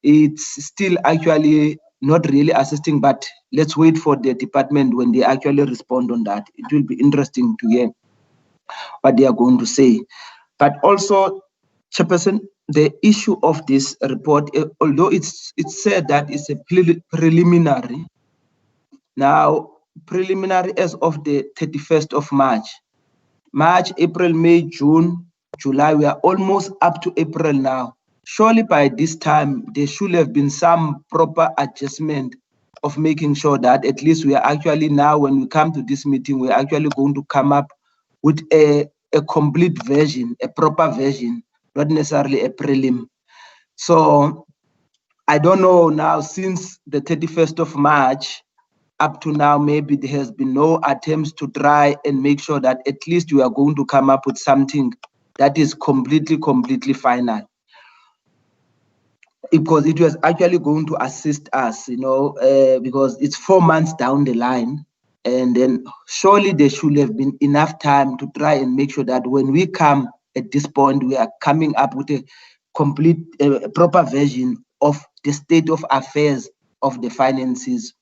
it's still actually not really assisting, but let's wait for the department when they actually respond on that. It will be interesting to hear what they are going to say. But also, Chairperson, the issue of this report, although it's said that it's a preliminary, now preliminary as of the 31st of March, April, May, June, July, we are almost up to April now. Surely by this time, there should have been some proper adjustment of making sure that at least we are actually now, when we come to this meeting, we're actually going to come up with a complete version, a proper version, not necessarily a prelim. So I don't know now, since the 31st of March, up to now, maybe there has been no attempts to try and make sure that at least we are going to come up with something that is completely final. Because it was actually going to assist us, because it's 4 months down the line. And then surely there should have been enough time to try and make sure that when we come at this point, we are coming up with a complete, proper version of the state of affairs of the finances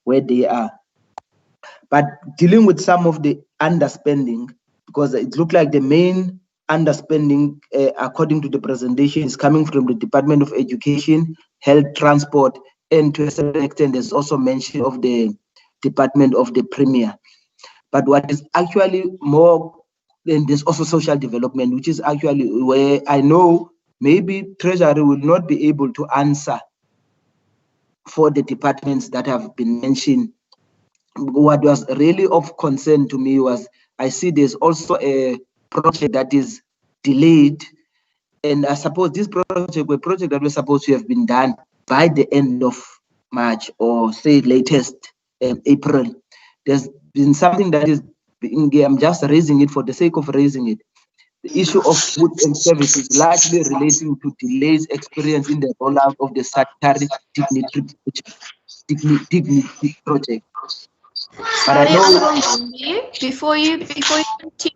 where they are. But dealing with some of the underspending, because it looked like the main underspending, according to the presentation, is coming from the Department of Education, Health, Transport, and to a certain extent, there's also mention of the Department of the Premier. But what is actually more, then there's also social development, which is actually where I know maybe Treasury will not be able to answer for the departments that have been mentioned. What was really of concern to me was, I see there's also a project that is delayed, and I suppose this project were project that was supposed to have been done by the end of March, or say latest April. There's been something that is, I'm just raising it for the sake of raising it. The issue of goods and services largely relating to delays experienced in the rollout of the sanitary dignity project. But I know, before you continue,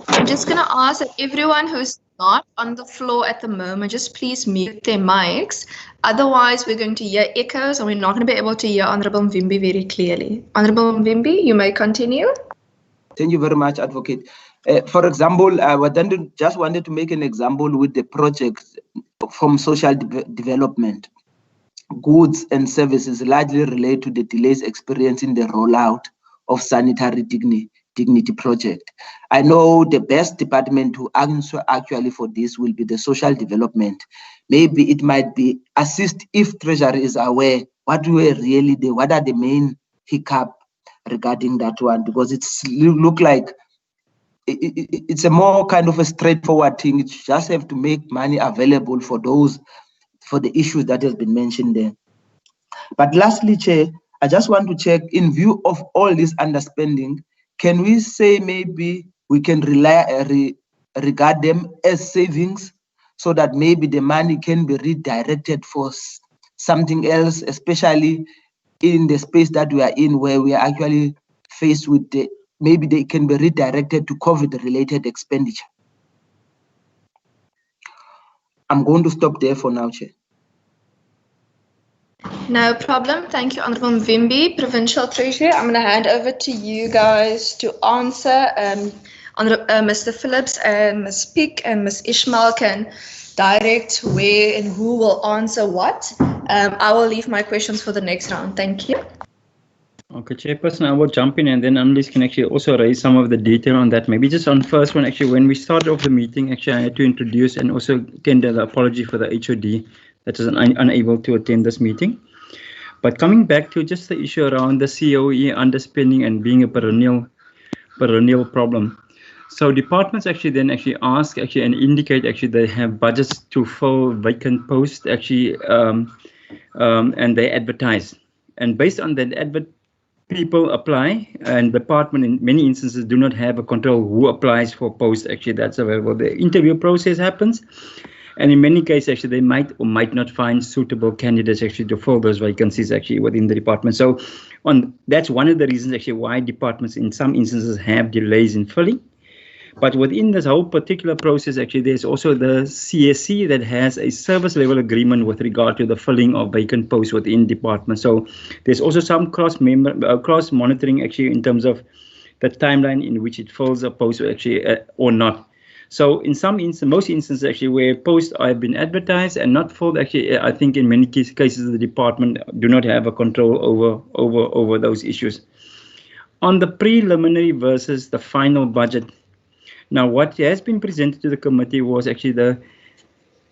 I'm just going to ask that everyone who's not on the floor at the moment, just please mute their mics. Otherwise, we're going to hear echoes and we're not going to be able to hear Honorable Mvimbi very clearly. Honorable Mvimbi, you may continue. Thank you very much, Advocate. For example, I just wanted to make an example with the projects from social development. Goods and services largely relate to the delays experienced in the rollout of sanitary dignity project. I know the best department to answer actually for this will be the social development. Maybe it might be assist if Treasury is aware what are the main hiccup regarding that one, because it's look like it's a more kind of a straightforward thing. It just have to make money available for the issues that has been mentioned there. But lastly, Chair, I just want to check, in view of all this underspending, can we say maybe we can regard them as savings so that maybe the money can be redirected for something else, especially in the space that we are in, where we are actually faced with maybe they can be redirected to COVID-related expenditure. I'm going to stop there for now, Chair. No problem. Thank you, Honourable Mvimbi, Provincial Treasury. I'm going to hand over to you guys to answer. Mr. Phillips and Ms. Pick and Ms. Ishmael can direct where and who will answer what. I will leave my questions for the next round. Thank you. Okay, Chairperson, I will jump in, and then Annelies can actually also raise some of the detail on that. Maybe just on the first one, actually, when we started off the meeting, actually, I had to introduce and also tender the apology for the HOD that was unable to attend this meeting. But coming back to just the issue around the COE underspending and being a perennial problem. So departments actually then ask and indicate they have budgets to fill vacant posts and they advertise. And based on that people apply, and the department in many instances do not have a control who applies for posts that's available. The interview process happens, and in many cases they might or might not find suitable candidates to fill those vacancies within the department. So that's one of the reasons why departments in some instances have delays in filling. But within this whole particular process, there's also the CSC that has a service level agreement with regard to the filling of vacant posts within departments. So there's also some cross monitoring in terms of the timeline in which it fills a post or not. So in most instances where posts have been advertised and not filled, I think in many cases the department do not have a control over those issues. On the preliminary versus the final budget. Now, what has been presented to the committee was the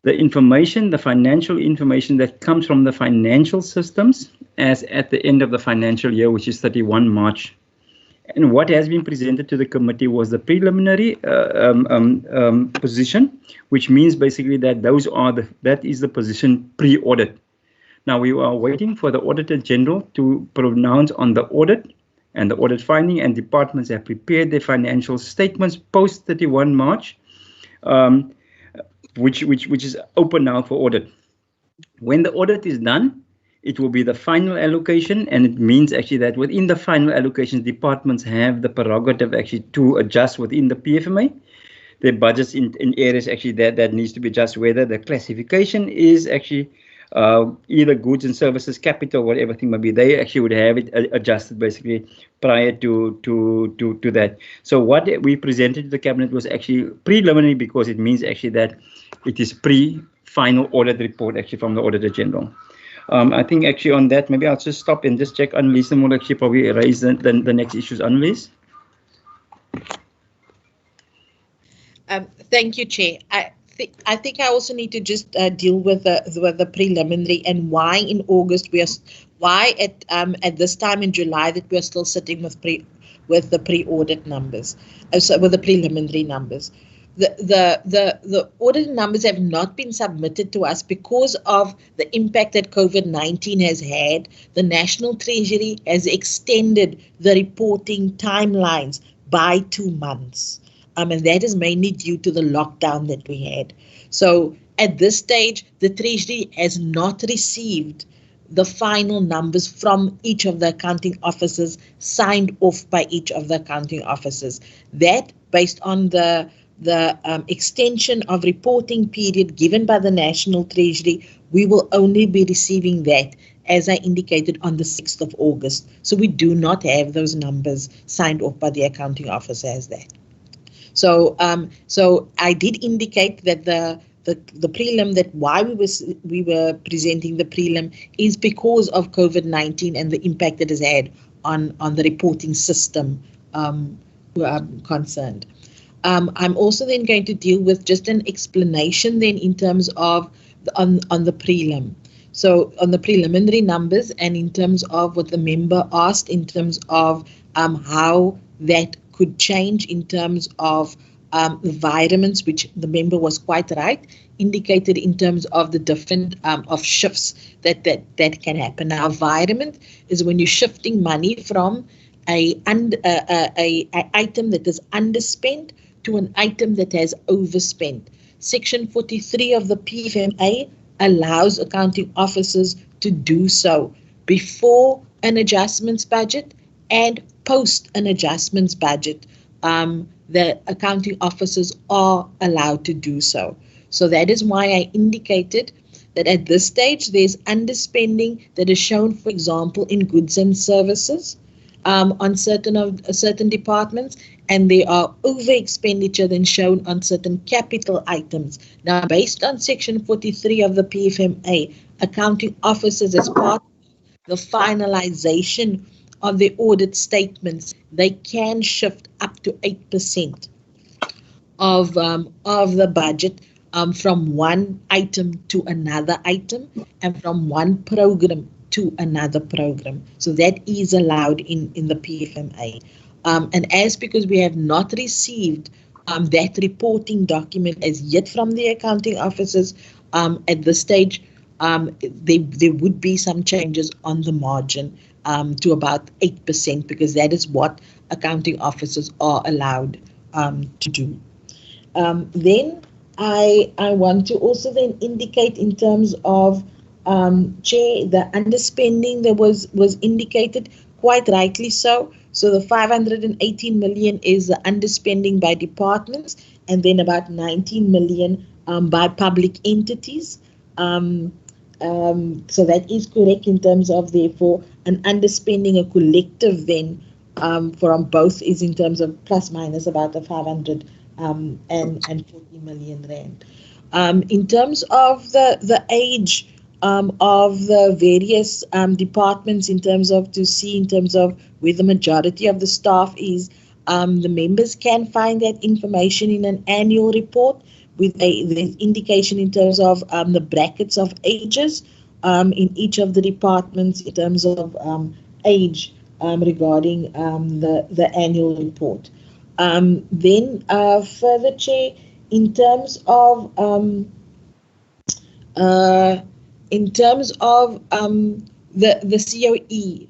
information, the financial information that comes from the financial systems as at the end of the financial year, which is 31 March. And what has been presented to the committee was the preliminary position, which means basically that that is the position pre-audit. Now, we are waiting for the Auditor General to pronounce on the audit and the audit finding, and departments have prepared their financial statements post 31 March, which is open now for audit. When the audit is done, it will be the final allocation, and it means that within the final allocation, departments have the prerogative to adjust within the PFMA their budgets in areas that needs to be adjusted, whether the classification is either goods and services, capital, whatever thing might be. They would have it adjusted basically prior to that. So what we presented to the cabinet was preliminary, because it means that it is pre-final audit report from the Auditor General. I think on that, maybe I'll just stop and just check. Annelies will probably raise the next issues. Annelies. Thank you, Chair. I think I also need to just deal with the preliminary and why in August at this time in July that we are still sitting with the pre-audit numbers, so with the preliminary numbers. The audit numbers have not been submitted to us because of the impact that COVID-19 has had. The National Treasury has extended the reporting timelines by 2 months. And that is mainly due to the lockdown that we had. So at this stage, the Treasury has not received the final numbers from each of the accounting officers, signed off by each of the accounting officers. That, based on the extension of reporting period given by the National Treasury, we will only be receiving that, as I indicated, on the 6th of August. So we do not have those numbers signed off by the accounting officer as that. So I did indicate that the prelim, that why we were presenting the prelim is because of COVID-19 and the impact it has had on the reporting system who are concerned. I'm also then going to deal with just an explanation then in terms of on the prelim. So on the preliminary numbers and in terms of what the member asked in terms of how that could change in terms of environments, which the member was quite right, indicated in terms of the different of shifts that can happen. Now, environment is when you're shifting money from a item that is underspent to an item that has overspent. Section 43 of the PFMA allows accounting officers to do so before an adjustments budget and post an adjustments budget. The accounting officers are allowed to do so. So that is why I indicated that at this stage there's underspending that is shown, for example, in goods and services on certain departments, and there are over expenditure then shown on certain capital items. Now, based on Section 43 of the PFMA, accounting officers, as part of the finalization of the audit statements, they can shift up to 8% of the budget from one item to another item and from one program to another program. So that is allowed in the PFMA. And as because we have not received that reporting document as yet from the accounting officers at this stage, there would be some changes on the margin to about 8% because that is what accounting officers are allowed to do. Then I want to also then indicate in terms of Chair, the underspending that was indicated, quite rightly so. So the 518 million is the underspending by departments, and then about 19 million by public entities. So that is correct in terms of, therefore, an underspending, a collective then from both is in terms of plus minus about the 540 million rand. In terms of the age of the various departments, in terms of where the majority of the staff is, the members can find that information in an annual report with the indication in terms of the brackets of ages in each of the departments in terms of age regarding the annual report. Then further, Chair, in terms of the COE,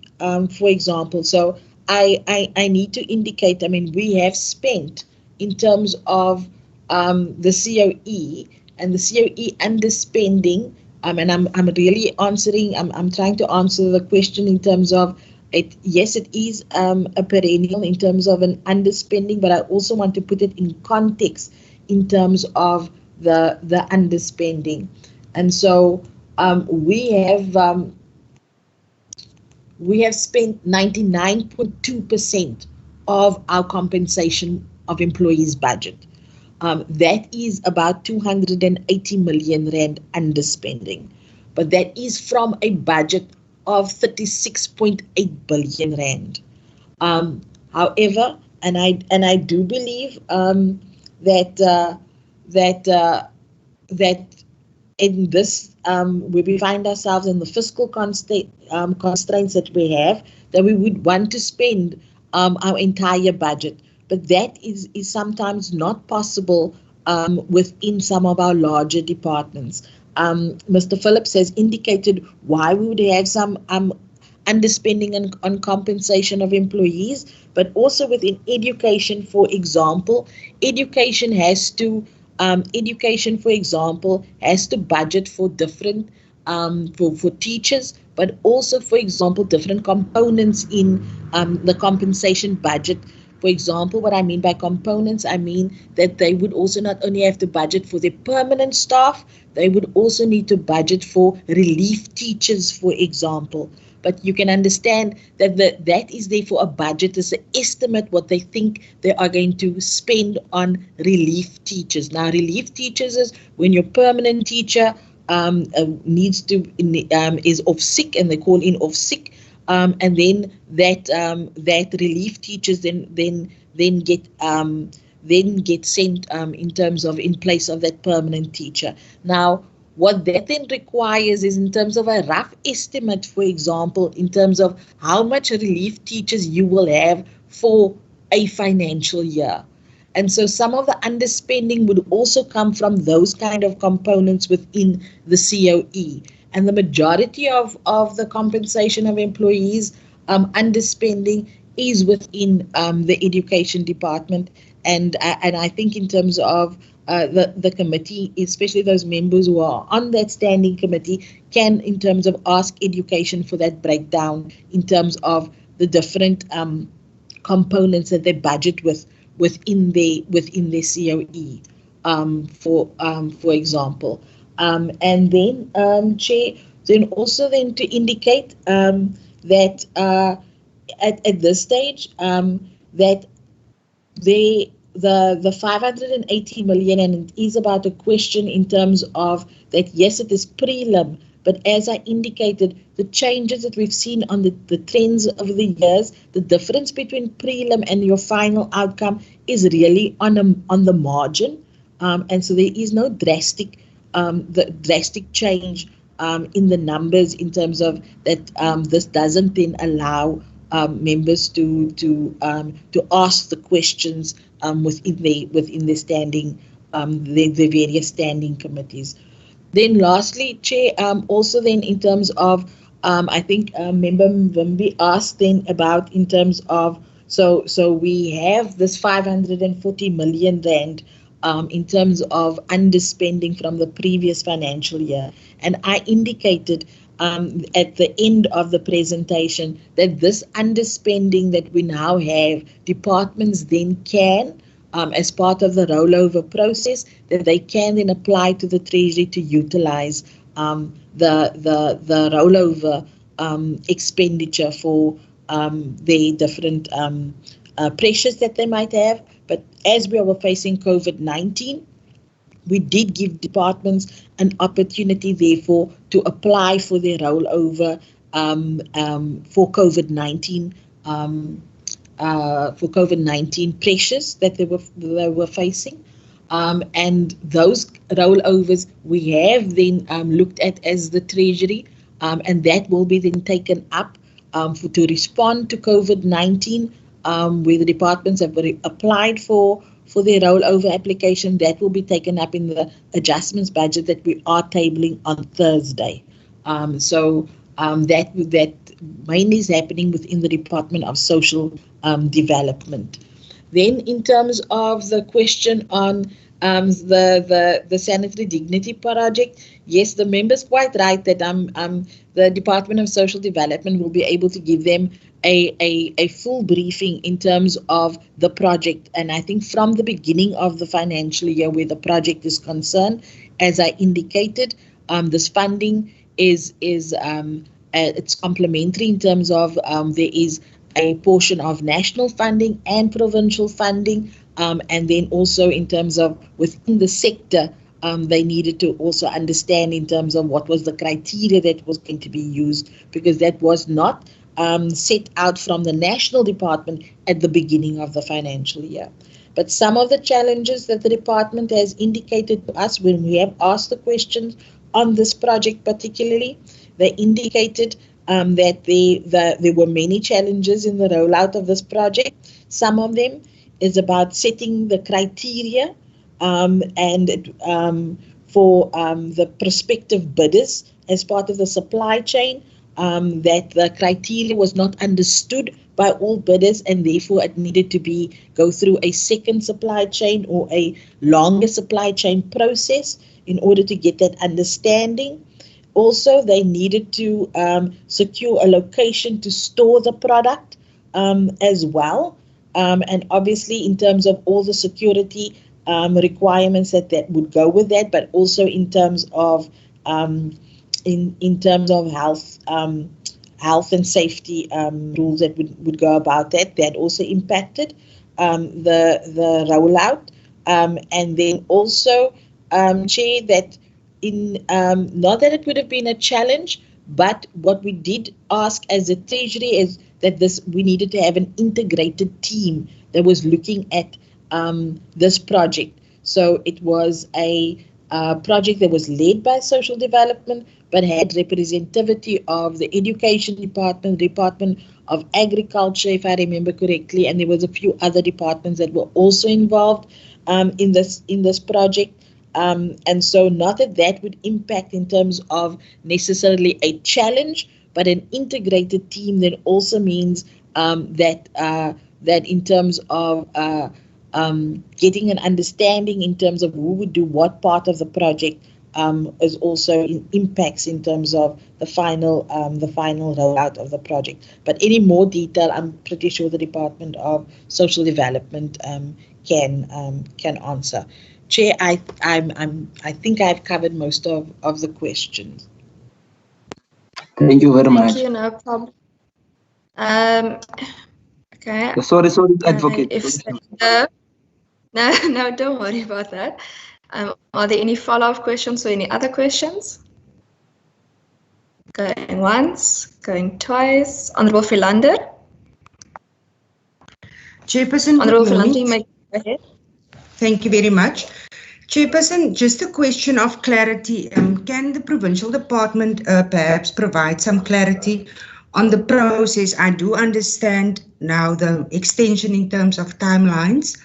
for example, so I need to indicate, I mean, we have spent in terms of the COE and the COE underspending, and I'm really answering, I'm trying to answer the question in terms of it. Yes, it is a perennial in terms of an underspending, but I also want to put it in context in terms of the underspending. And so we have spent 99.2% of our compensation of employees' budget. That is about 280 million rand underspending, but that is from a budget of 36.8 billion rand. However, and I do believe that in this, where we find ourselves in the fiscal constraints that we have, that we would want to spend our entire budget. But that is sometimes not possible within some of our larger departments. Mr. Phillips has indicated why we would have some underspending on compensation of employees, but also within education, for example, education, for example, has to budget for different, for teachers, but also, for example, different components in the compensation budget. For example, what I mean by components, I mean that they would also not only have to budget for their permanent staff, they would also need to budget for relief teachers, for example. But you can understand that that is therefore a budget, is an estimate what they think they are going to spend on relief teachers. Now, relief teachers is when your permanent teacher is off sick, and they call in off sick. and then that relief teachers then get sent in terms of in place of that permanent teacher. Now, what that then requires is in terms of a rough estimate, for example, in terms of how much relief teachers you will have for a financial year. And so some of the underspending would also come from those kind of components within the COE. And the majority of the compensation of employees underspending is within the education department. And I think in terms of the committee, especially those members who are on that standing committee, can in terms of ask education for that breakdown in terms of the different components that they budget within their COE, for example. And then, Chair, then also then to indicate that at this stage that the 580 million, and it is about a question in terms of that, yes, it is prelim, but as I indicated, the changes that we've seen on the trends over the years, the difference between prelim and your final outcome is really on the margin, and so there is no drastic change in the numbers in terms of that. This doesn't then allow members to ask the questions within the standing the various standing committees. Then lastly, Chair, also then in terms of I think Member Mvimbi asked then about in terms of so we have this 540 million rand in terms of underspending from the previous financial year, and I indicated at the end of the presentation that this underspending that we now have, departments then can, as part of the rollover process, that they can then apply to the Treasury to utilize the rollover expenditure for the different pressures that they might have. But as we were facing COVID-19, we did give departments an opportunity, therefore, to apply for their rollover for COVID-19 pressures that they were facing, and those rollovers we have then looked at as the Treasury, and that will be then taken up to respond to COVID-19, where the departments have applied for their rollover application. That will be taken up in the adjustments budget that we are tabling on Thursday. So that mainly is happening within the Department of Social Development. Then in terms of the question on the sanitary dignity project, yes, the member's quite right that the Department of Social Development will be able to give them a full briefing in terms of the project. And I think from the beginning of the financial year where the project is concerned, as I indicated, this funding is it's complementary in terms of there is a portion of national funding and provincial funding, and then also in terms of within the sector, they needed to also understand in terms of what was the criteria that was going to be used, because that was not set out from the national department at the beginning of the financial year. But some of the challenges that the department has indicated to us when we have asked the questions on this project particularly, they indicated that there were many challenges in the rollout of this project. Some of them is about setting the criteria for the prospective bidders as part of the supply chain, that the criteria was not understood by all bidders, and therefore it needed to go through a second supply chain or a longer supply chain process in order to get that understanding. Also, they needed to secure a location to store the product as well. And obviously in terms of all the security requirements that would go with that, but also in terms of in terms of health and safety rules that would go about that also impacted the rollout. And then also, Chair, that in not that it would have been a challenge, But what we did ask as a Treasury is that we needed to have an integrated team that was looking at this project. So it was a project that was led by social development, but had representativity of the education department, Department of Agriculture, if I remember correctly, and there was a few other departments that were also involved in this project. And so not that would impact in terms of necessarily a challenge, but an integrated team that also means that in terms of getting an understanding in terms of who would do what part of the project is also impacts in terms of the final rollout of the project. But any more detail, I'm pretty sure the Department of Social Development can answer. Chair, I think I've covered most of the questions. Thank you very much. Thank you, no problem. Okay. Sorry, Advocate. No, don't worry about that. Are there any follow-up questions or any other questions? Going once, going twice. Honourable Philander. Chairperson, Honourable good morning. Philander, you may go ahead. Thank you very much. Chairperson, just a question of clarity. Can the Provincial Department perhaps provide some clarity on the process? I do understand now the extension in terms of timelines.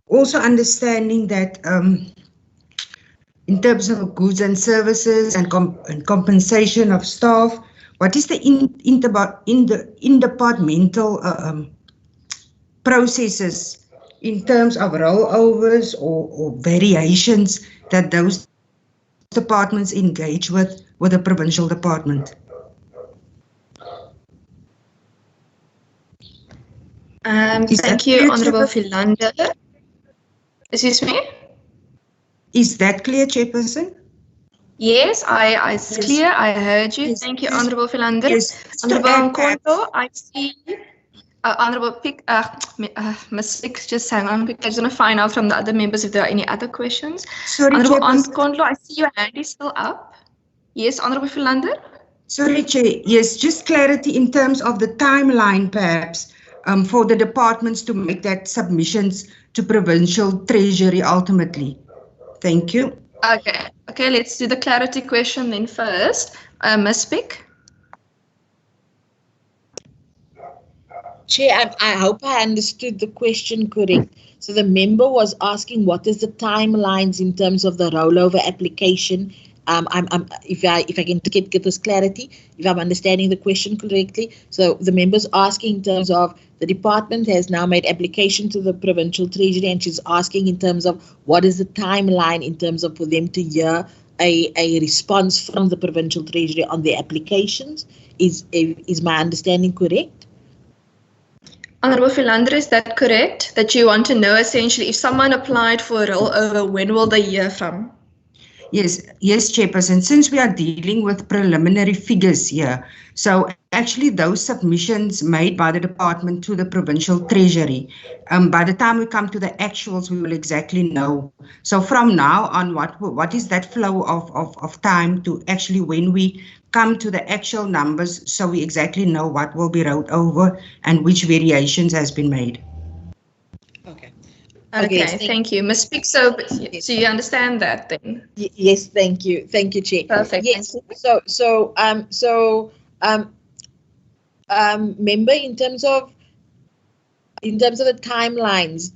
Also understanding that in terms of goods and services and compensation of staff, what is the interdepartmental processes in terms of rollovers or variations that those departments engage with the Provincial Department? Thank you, Honourable Philander. Excuse me? Is that clear, Chairperson? Yes, it's clear. I heard you. Thank you, Honourable Philander. Honourable Nkondo, I see. Honourable Ms. Six, just hang on, because I just want to find out from the other members if there are any other questions. Sorry, Honourable Chairperson. Nkondo, I see your hand is still up. Yes, Honourable Philander. Sorry, Chair. Yes, just clarity in terms of the timeline, perhaps, for the departments to make that submissions to Provincial Treasury ultimately. Thank you. Okay, let's do the clarity question then first. Ms. Pick. Chair, I hope I understood the question correct. So the member was asking what is the timelines in terms of the rollover application. If I can get this clarity, if I'm understanding the question correctly. So the member's asking in terms of the department has now made application to the Provincial Treasury, and she's asking in terms of what is the timeline in terms of for them to hear a response from the Provincial Treasury on the applications. Is my understanding correct? Honourable Philander, is that correct? That you want to know essentially if someone applied for a rollover, when will they hear from? Yes, Chairperson, since we are dealing with preliminary figures here, so actually those submissions made by the department to the Provincial Treasury, by the time we come to the actuals, we will exactly know. So from now on, what is that flow of time to actually when we come to the actual numbers, so we exactly know what will be rolled over and which variations has been made? Okay, thank you. Ms. Pick, so you understand that then? Yes, thank you, Chair. Perfect. Yes, member, in terms of the timelines,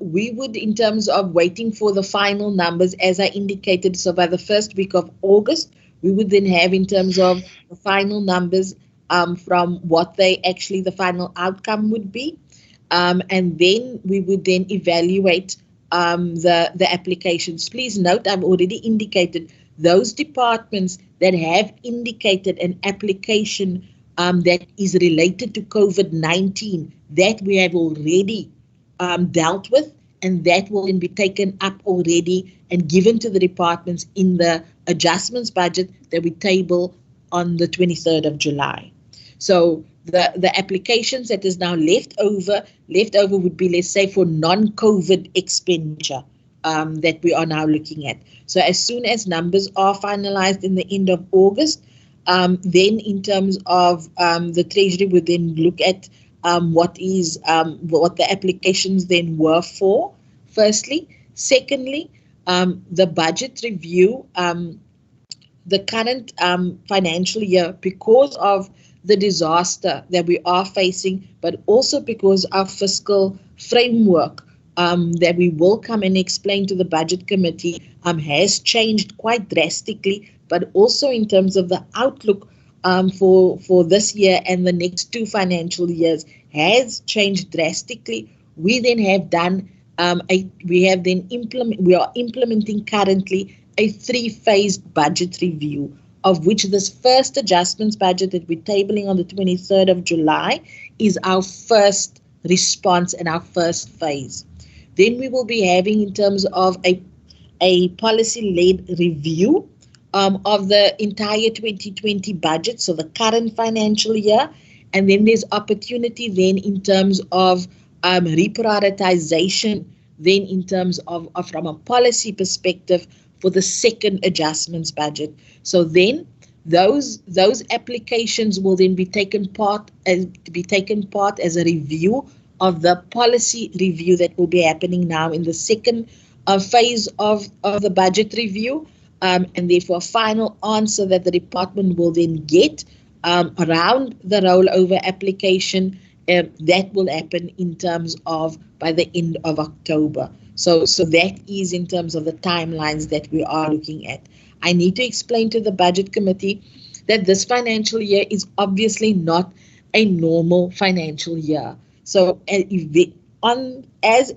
we would, in terms of waiting for the final numbers, as I indicated, so by the first week of August, we would then have in terms of the final numbers from what the final outcome would be. And then we would then evaluate the applications. Please note, I've already indicated those departments that have indicated an application that is related to COVID-19 that we have already dealt with, and that will then be taken up already and given to the departments in the adjustments budget that we table on the 23rd of July. So the applications that is now left over would be, let's say, for non-COVID expenditure, that we are now looking at. So as soon as numbers are finalized in the end of August, then in terms of the Treasury would then look at what the applications then were for, firstly. Secondly, the budget review, the current financial year, because of the disaster that we are facing, but also because our fiscal framework that we will come and explain to the Budget Committee has changed quite drastically, but also in terms of the outlook for this year and the next 2 financial years has changed drastically. We then have done we are implementing currently a 3-phased budget review, of which this first adjustments budget that we're tabling on the 23rd of July is our first response and our first phase. Then we will be having, in terms of a policy-led review of the entire 2020 budget, so the current financial year, and then there's opportunity then in terms of reprioritization, then in terms of from a policy perspective for the second adjustments budget. So then those applications will then be taken part as a review of the policy review that will be happening now in the second phase of the budget review, and therefore a final answer that the department will then get around the rollover application that will happen in terms of by the end of October. So that is in terms of the timelines that we are looking at. I need to explain to the Budget Committee that this financial year is obviously not a normal financial year. So as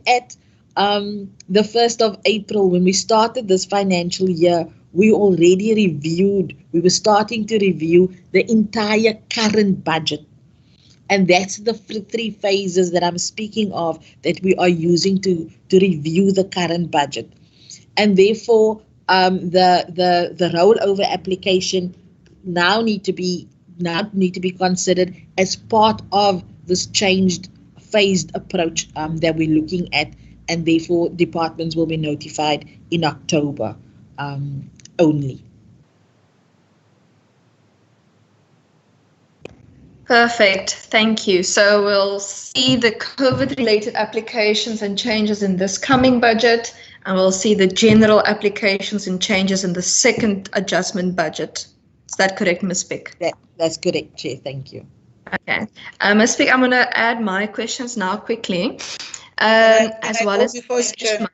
at the 1st of April, when we started this financial year, we were starting to review the entire current budget. And that's the 3 phases that I'm speaking of that we are using to review the current budget. And therefore, the rollover application now need to be considered as part of this changed phased approach that we're looking at, and therefore departments will be notified in October only. Perfect, thank you. So we'll see the COVID-related applications and changes in this coming budget, and we'll see the general applications and changes in the second adjustment budget. Is that correct, Ms. Pick? That's correct, Chair, thank you. Okay, Ms. Pick, I'm going to add my questions now quickly, as well as Ishmael.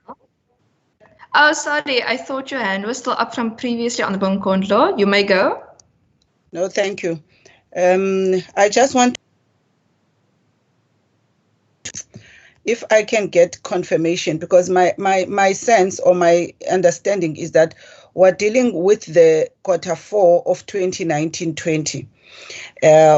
Oh, sorry, I thought your hand was still up from previously on the Bonkondlo. You may go. No, thank you. I just want, if I can get confirmation, because my sense or my understanding is that we're dealing with the Q4 of 2019-20,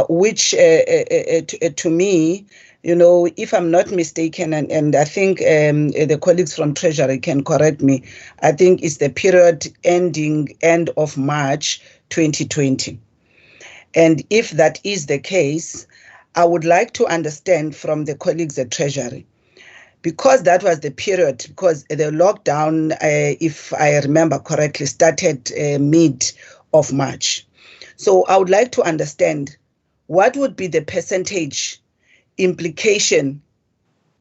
which to me, you know, if I'm not mistaken, and I think the colleagues from Treasury can correct me, I think it's the period ending end of March 2020. And if that is the case, I would like to understand from the colleagues at Treasury, because that was the period, because the lockdown, if I remember correctly, started mid of March. So I would like to understand what would be the percentage implication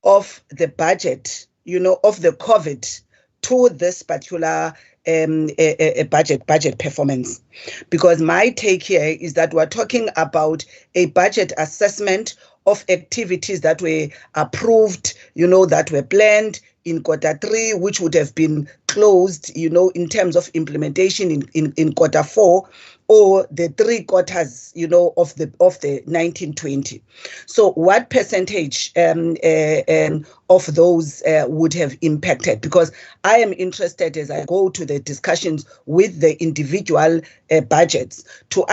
of the budget, you know, of the COVID to this particular budget performance. Because my take here is that we're talking about a budget assessment of activities that were approved, you know, that were planned in Q3, which would have been closed, you know, in terms of implementation in Q4, or the 3 quarters, you know, of the 1920. So what percentage of those would have impacted? Because I am interested, as I go to the discussions with the individual budgets, to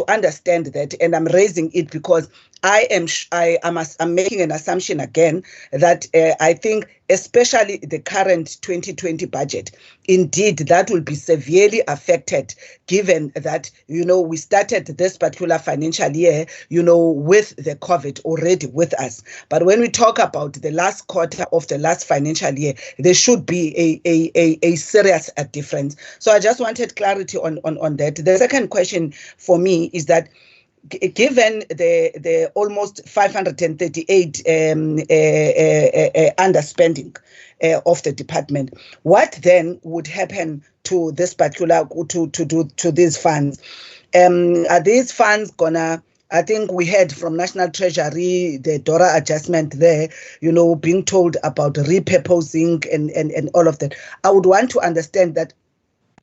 understand that, and I'm raising it because I'm making an assumption again that I think especially the current 2020 budget, indeed, that will be severely affected, given that, you know, we started this particular financial year, you know, with the COVID already with us. But when we talk about the last quarter, quarter of the last financial year, there should be a serious difference. So I just wanted clarity on that. The second question for me is that, given the almost 538 underspending of the department, what then would happen to this particular to these funds? Are these funds gonna? I think we heard from National Treasury the DORA adjustment there, being told about repurposing and all of that. I would want to understand that,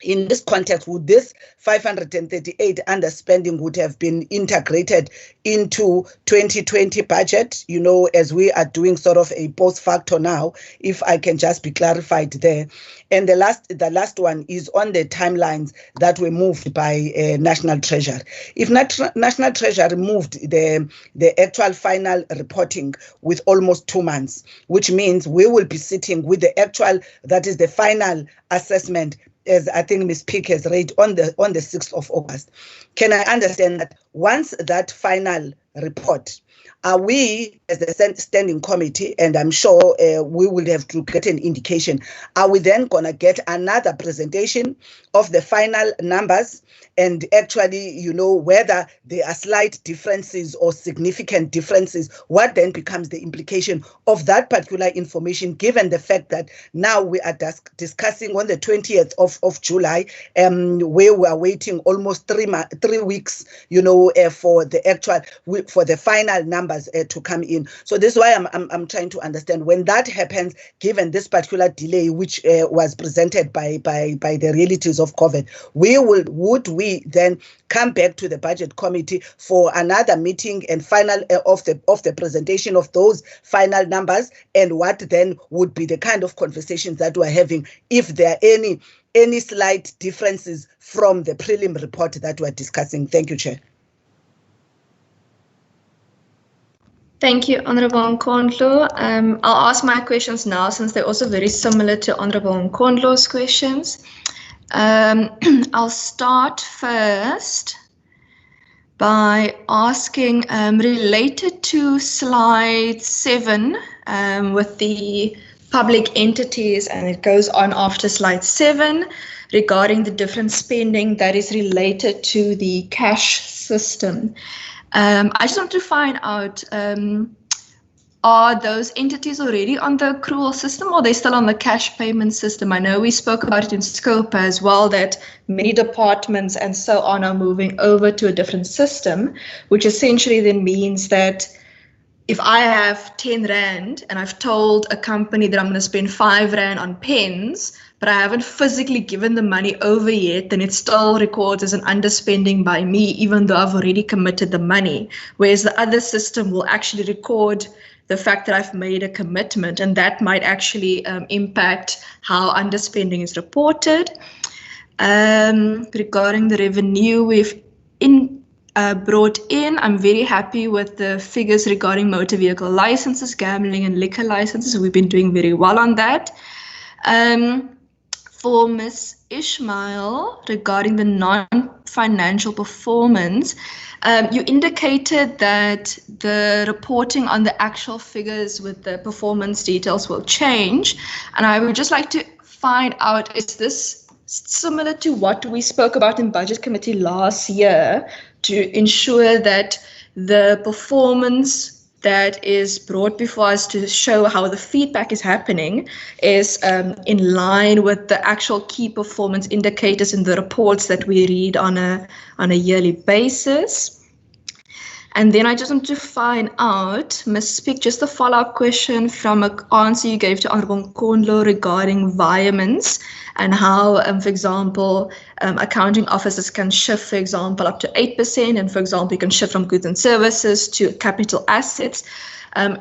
in this context, would this 538 underspending would have been integrated into 2020 budget, as we are doing sort of a post facto now, if I can just be clarified there. And the last one is on the timelines that were moved by National Treasury. If National Treasury moved the actual final reporting with almost 2 months, which means we will be sitting with the actual, that is the final assessment, as I think Ms. Peake has read, on the 6th of August. Can I understand that once that final report, are we, as the standing committee, and I'm sure we will have to get an indication, are we then going to get another presentation of the final numbers and actually, whether there are slight differences or significant differences, what then becomes the implication of that particular information, given the fact that now we are discussing on the 20th of July, where we are waiting almost 3 weeks, for the final numbers to come in. So this is why I'm trying to understand, when that happens, given this particular delay, which was presented by the realities of COVID, would we then come back to the budget committee for another meeting and final of the presentation of those final numbers, and what then would be the kind of conversations that we're having if there are any slight differences from the prelim report that we're discussing? Thank you, Chair. Thank you, Honourable Nkondlo. I'll ask my questions now, since they're also very similar to Honourable Nkondlo's questions. I'll start first by asking, related to slide 7, with the public entities, and it goes on after slide 7, regarding the different spending that is related to the cash system. I just want to find out, are those entities already on the accrual system, or are they still on the cash payment system? I know we spoke about it in SCOPA as well, that many departments and so on are moving over to a different system, which essentially then means that if I have 10 Rand and I've told a company that I'm going to spend 5 Rand on pens, but I haven't physically given the money over yet, then it still records as an underspending by me, even though I've already committed the money. Whereas the other system will actually record the fact that I've made a commitment, and that might actually impact how underspending is reported. Regarding the revenue we've brought in, I'm very happy with the figures regarding motor vehicle licenses, gambling and liquor licenses. We've been doing very well on that. For Ms. Ishmael, regarding the non-financial performance, you indicated that the reporting on the actual figures with the performance details will change. And I would just like to find out, is this similar to what we spoke about in Budget Committee last year, to ensure that the performance that is brought before us to show how the feedback is happening is in line with the actual key performance indicators in the reports that we read on a yearly basis? And then I just want to find out, Ms. Speak, just a follow-up question from an answer you gave to Honourable Nkondlo regarding environments and how, for example, accounting officers can shift, for example, up to 8%, and for example, you can shift from goods and services to capital assets.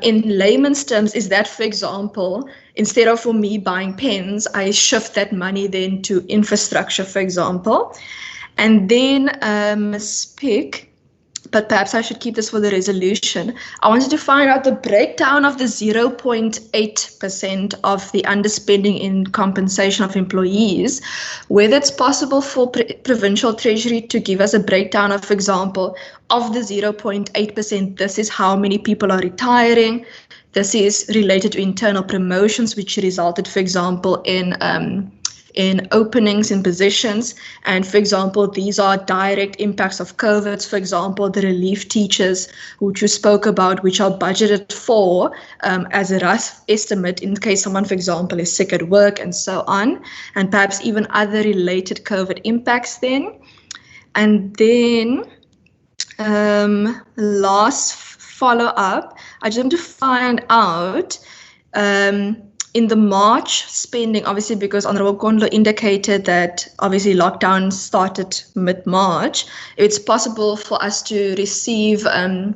In layman's terms, is that, for example, instead of for me buying pens, I shift that money then to infrastructure, for example? And then, Ms. Pick, but perhaps I should keep this for the resolution. I wanted to find out the breakdown of the 0.8% of the underspending in compensation of employees, whether it's possible for Provincial Treasury to give us a breakdown of, for example, of the 0.8%, this is how many people are retiring, this is related to internal promotions, which resulted, for example, in openings in positions. And for example, these are direct impacts of COVID. For example, the relief teachers, which you spoke about, which are budgeted for as a rough estimate in case someone, for example, is sick at work and so on, and perhaps even other related COVID impacts then. And then last follow-up, I just want to find out in the March spending, obviously because Honorable Kondlo indicated that obviously lockdown started mid-March, it's possible for us to receive a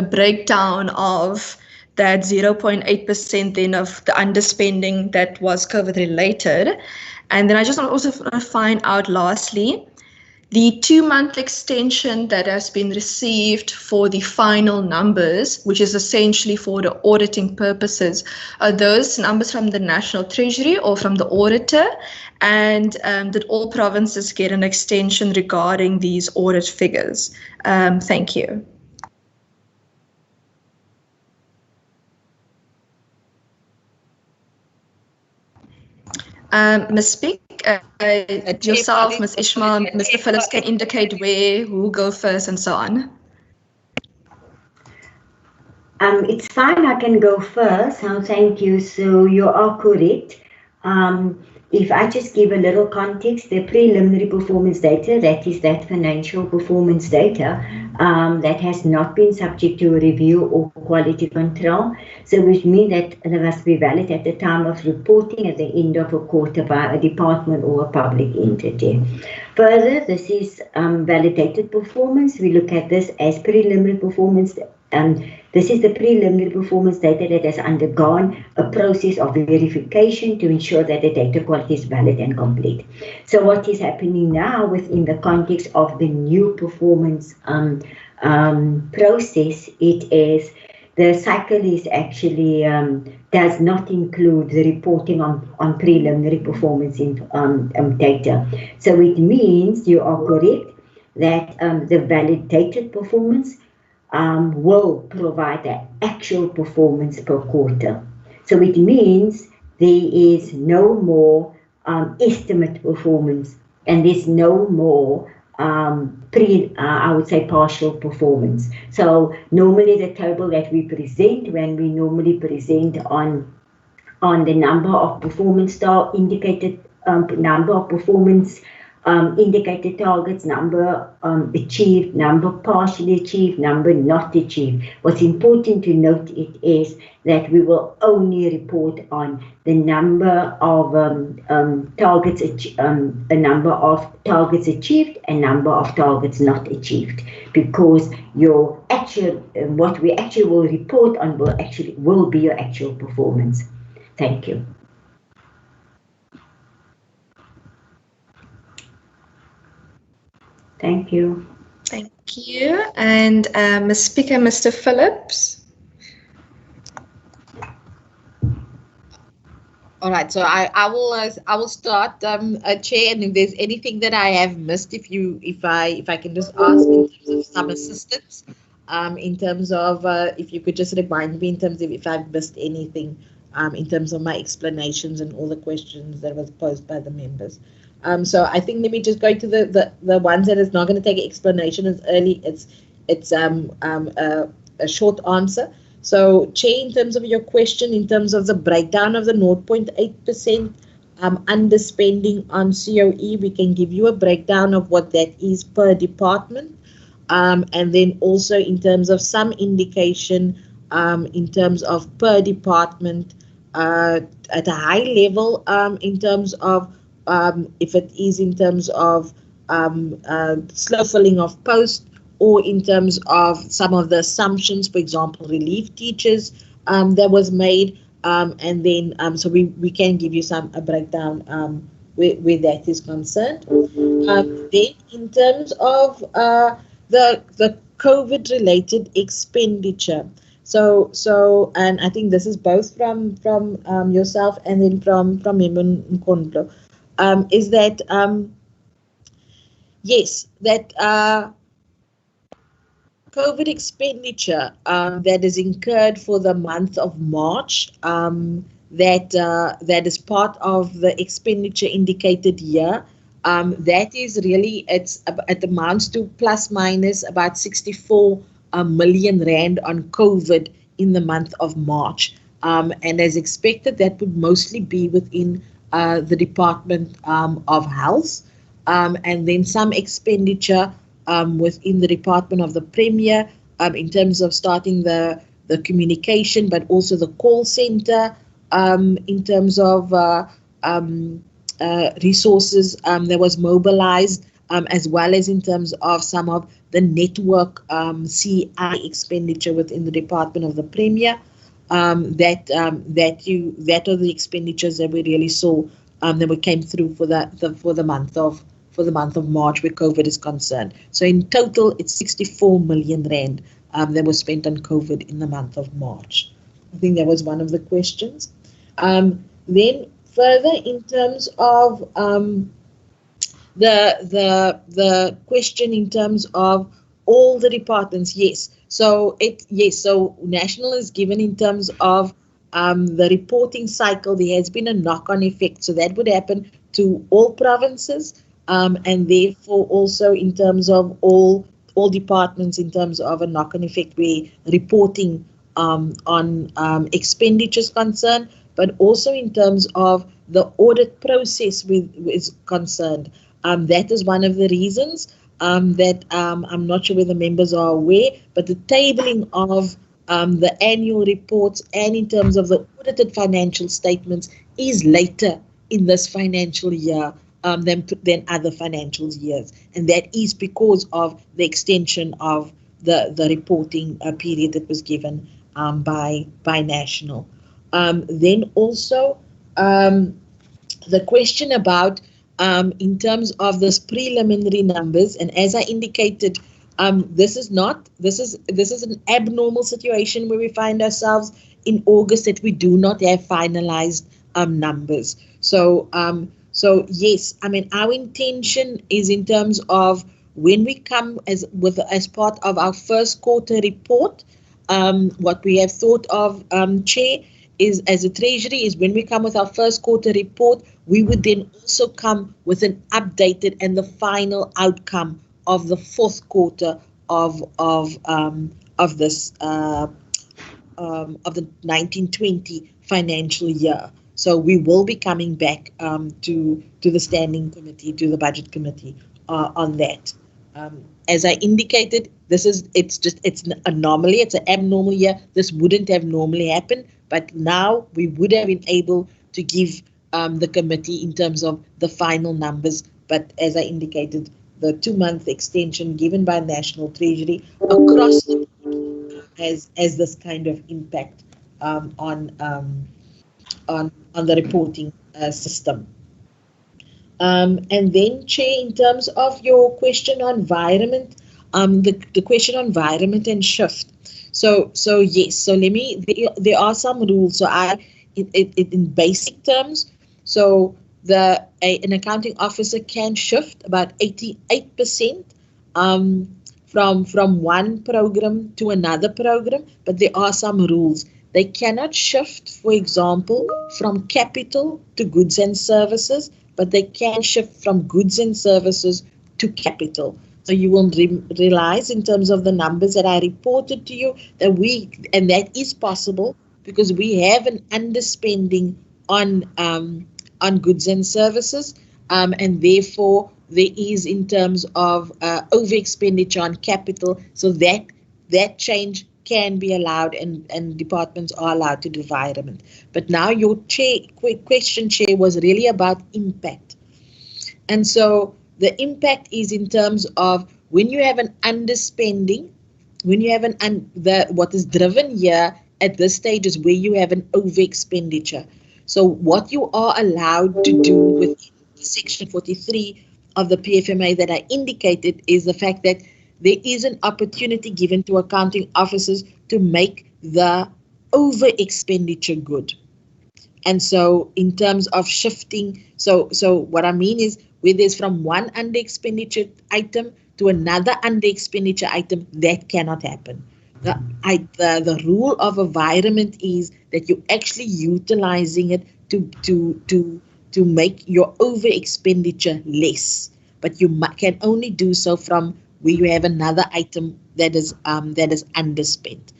breakdown of that 0.8% then of the underspending that was COVID related. And then I just also want to find out lastly, the 2-month extension that has been received for the final numbers, which is essentially for the auditing purposes, are those numbers from the National Treasury or from the auditor? And did all provinces get an extension regarding these audit figures? Thank you. Ms. Speak, yourself, Ms. Ishmael, Mr. Phillips can indicate who will go first and so on. It's fine, I can go first. Thank you. So you are correct. If I just give a little context, the preliminary performance data, that is that financial performance data that has not been subject to a review or quality control. So which means that it must be valid at the time of reporting at the end of a quarter by a department or a public entity. Further, this is validated performance. We look at this as preliminary performance. This is the preliminary performance data that has undergone a process of verification to ensure that the data quality is valid and complete. So what is happening now within the context of the new performance process, it is the cycle is actually does not include the reporting on preliminary performance in, data. So it means you are correct that the validated performance will provide the actual performance per quarter. So it means there is no more estimate performance and there's no more I would say partial performance. So normally the table that we present, when we normally present on the number of performance indicated number of performance indicated targets, number achieved, number partially achieved, number not achieved. What's important to note it is that we will only report on the number of targets, a number of targets achieved and number of targets not achieved, because your actual, what we actually will report on will be your actual performance. Thank you. Thank you. Thank you. And Ms. Speaker, Mr. Phillips. All right, so I will start, Chair, and if there's anything that I have missed, if I can just ask in terms of some assistance, in terms of if you could just remind me in terms of if I've missed anything, in terms of my explanations and all the questions that was posed by the members. So I think let me just go to the ones that is not going to take an explanation as early. It's a short answer. So, Chair, in terms of your question, in terms of the breakdown of the 0.8% underspending on COE, we can give you a breakdown of what that is per department, and then also in terms of some indication in terms of per department at a high level in terms of if it is in terms of slow filling of posts, or in terms of some of the assumptions, for example, relief teachers that was made, and then so we can give you a breakdown where that is concerned. Then in terms of the COVID-related expenditure. So, and I think this is both from yourself and then from Member Nkondlo, is that yes, that COVID expenditure that is incurred for the month of March, that is part of the expenditure indicated here. That is really, it amounts to plus minus about 64 million rand on COVID in the month of March. And as expected, that would mostly be within the Department of Health, and then some expenditure within the Department of the Premier, in terms of starting the communication, but also the call center, in terms of resources that was mobilized, as well as in terms of some of the network CI expenditure within the Department of the Premier. That are the expenditures that we really saw that we came through for the month of March, where COVID is concerned. So in total, it's 64 million rand that was spent on COVID in the month of March. I think that was one of the questions. Then further, in terms of the question in terms of all the departments, yes. So national is given in terms of the reporting cycle. There has been a knock-on effect, so that would happen to all provinces, and therefore also in terms of all departments, in terms of a knock-on effect where reporting on expenditures concerned, but also in terms of the audit process is concerned. That is one of the reasons that I'm not sure whether members are aware, but the tabling of the annual reports and in terms of the audited financial statements is later in this financial year than other financial years, and that is because of the extension of the reporting period that was given by national. Then also the question about in terms of this preliminary numbers, and as I indicated, this is an abnormal situation where we find ourselves in August, that we do not have finalized numbers. So yes, I mean, our intention is in terms of when we come as part of our first quarter report, what we have thought of, Chair, is as a Treasury, is when we come with our first quarter report, we would then also come with an updated and the final outcome of the fourth quarter of this of the 1920 financial year. So we will be coming back to the standing committee, to the budget committee on that. As I indicated, it's an anomaly. It's an abnormal year. This wouldn't have normally happened, but now we would have been able to give the committee in terms of the final numbers. But as I indicated, the 2-month extension given by National Treasury across the board has this kind of impact on the reporting system. And then, Chair, in terms of your question on environment, the question on environment and shift. So yes, so there are some rules. So in basic terms, so an accounting officer can shift about 88% from one program to another program, but there are some rules. They cannot shift, for example, from capital to goods and services, but they can shift from goods and services to capital. So you will realize in terms of the numbers that I reported to you that that is possible because we have an underspending on goods and services, and therefore there is in terms of over expenditure on capital. So that change can be allowed, and departments are allowed to do environment. But now your question, Chair, was really about impact. And so the impact is in terms of when you have an underspending, when you have what is driven here at this stage is where you have an over expenditure. So what you are allowed to do with Section 43 of the PFMA that I indicated is the fact that there is an opportunity given to accounting officers to make the over expenditure good. And so in terms of shifting, so what I mean is where there's from one under expenditure item to another under expenditure item, that cannot happen. The rule of environment is that you're actually utilizing it to make your over expenditure less, but you can only do so from where you have another item that is underspent.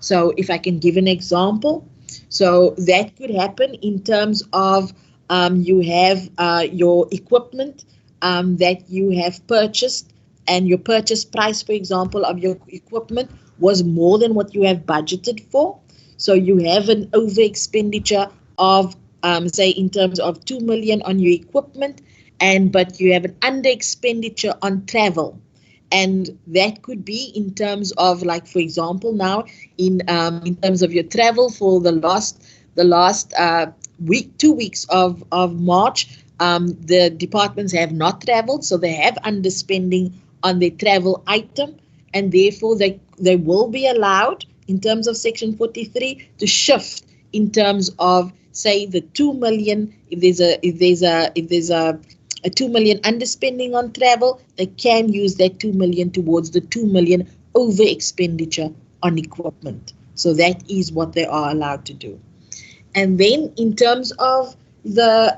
So if I can give an example, so that could happen in terms of you have your equipment that you have purchased, and your purchase price, for example, of your equipment was more than what you have budgeted for. So you have an over expenditure of say in terms of 2 million on your equipment, but you have an under expenditure on travel. And that could be in terms of, like, for example, now in terms of your travel for the last week, 2 weeks of March, the departments have not traveled, so they have underspending on their travel item, and therefore they will be allowed in terms of Section 43 to shift in terms of, say, the 2 million. If there's a 2 million underspending on travel, they can use that 2 million towards the 2 million over expenditure on equipment. So that is what they are allowed to do. And then in terms of the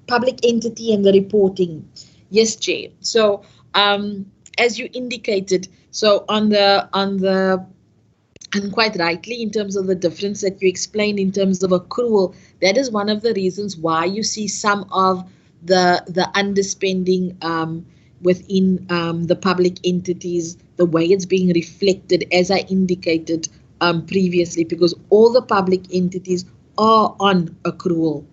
public entity and the reporting, yes, Chair. So as you indicated, so and quite rightly, in terms of the difference that you explained in terms of accrual, that is one of the reasons why you see some of the underspending within the public entities, the way it's being reflected, as I indicated previously, because all the public entities are on accrual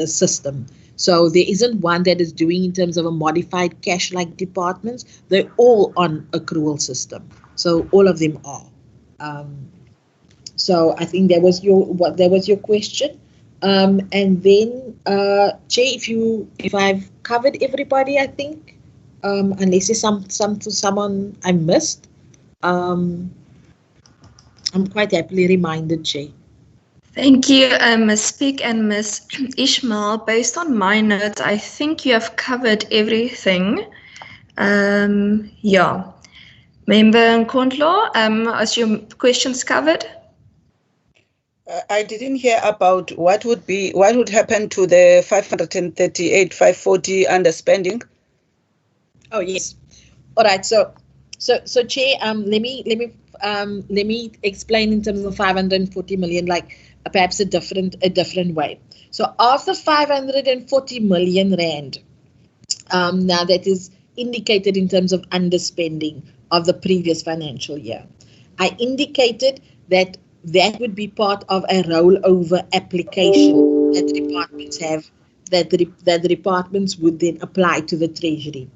system. So there isn't one that is doing in terms of a modified cash like departments. They're all on accrual system. So all of them are. So I think that was your question. And then Chair, if I've covered everybody, I think, unless there's someone I missed, I'm quite happily reminded, Chair. Thank you, Ms. Speak and Ms. Ishmael. Based on my notes, I think you have covered everything. Yeah. Member Nkondlo, as your questions covered? I didn't hear about what would happen to the 538,540 underspending. Oh yes. All right. So Chair, let me explain in terms of 540 million, like perhaps a different way. So of the 540 million rand, now that is indicated in terms of underspending of the previous financial year, I indicated that would be part of a rollover application that the departments have, that the departments would then apply to the Treasury.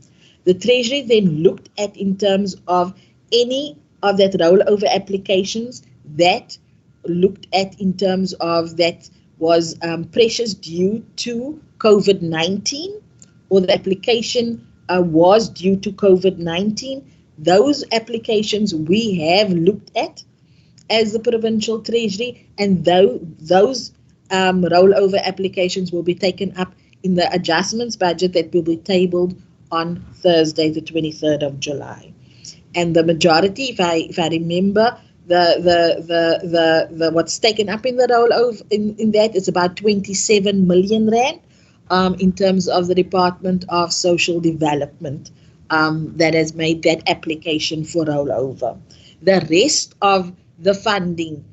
The Treasury then looked at in terms of any of that rollover applications that looked at in terms of that was pressures due to COVID-19, or the application was due to COVID-19. Those applications we have looked at as the Provincial Treasury, and those rollover applications will be taken up in the adjustments budget that will be tabled on Thursday, the 23rd of July. And the majority, if I remember, the what's taken up in the rollover in that is about 27 million rand in terms of the Department of Social Development that has made that application for rollover. The rest of the funding,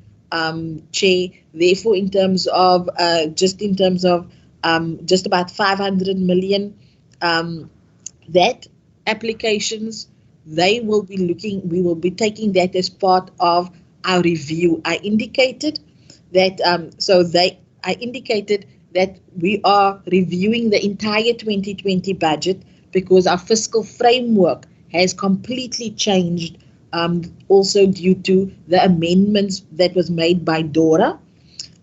Chair, therefore, in terms of just about 500 million, that applications, we will be taking that as part of our review. I indicated that we are reviewing the entire 2020 budget because our fiscal framework has completely changed, also due to the amendments that was made by Dora,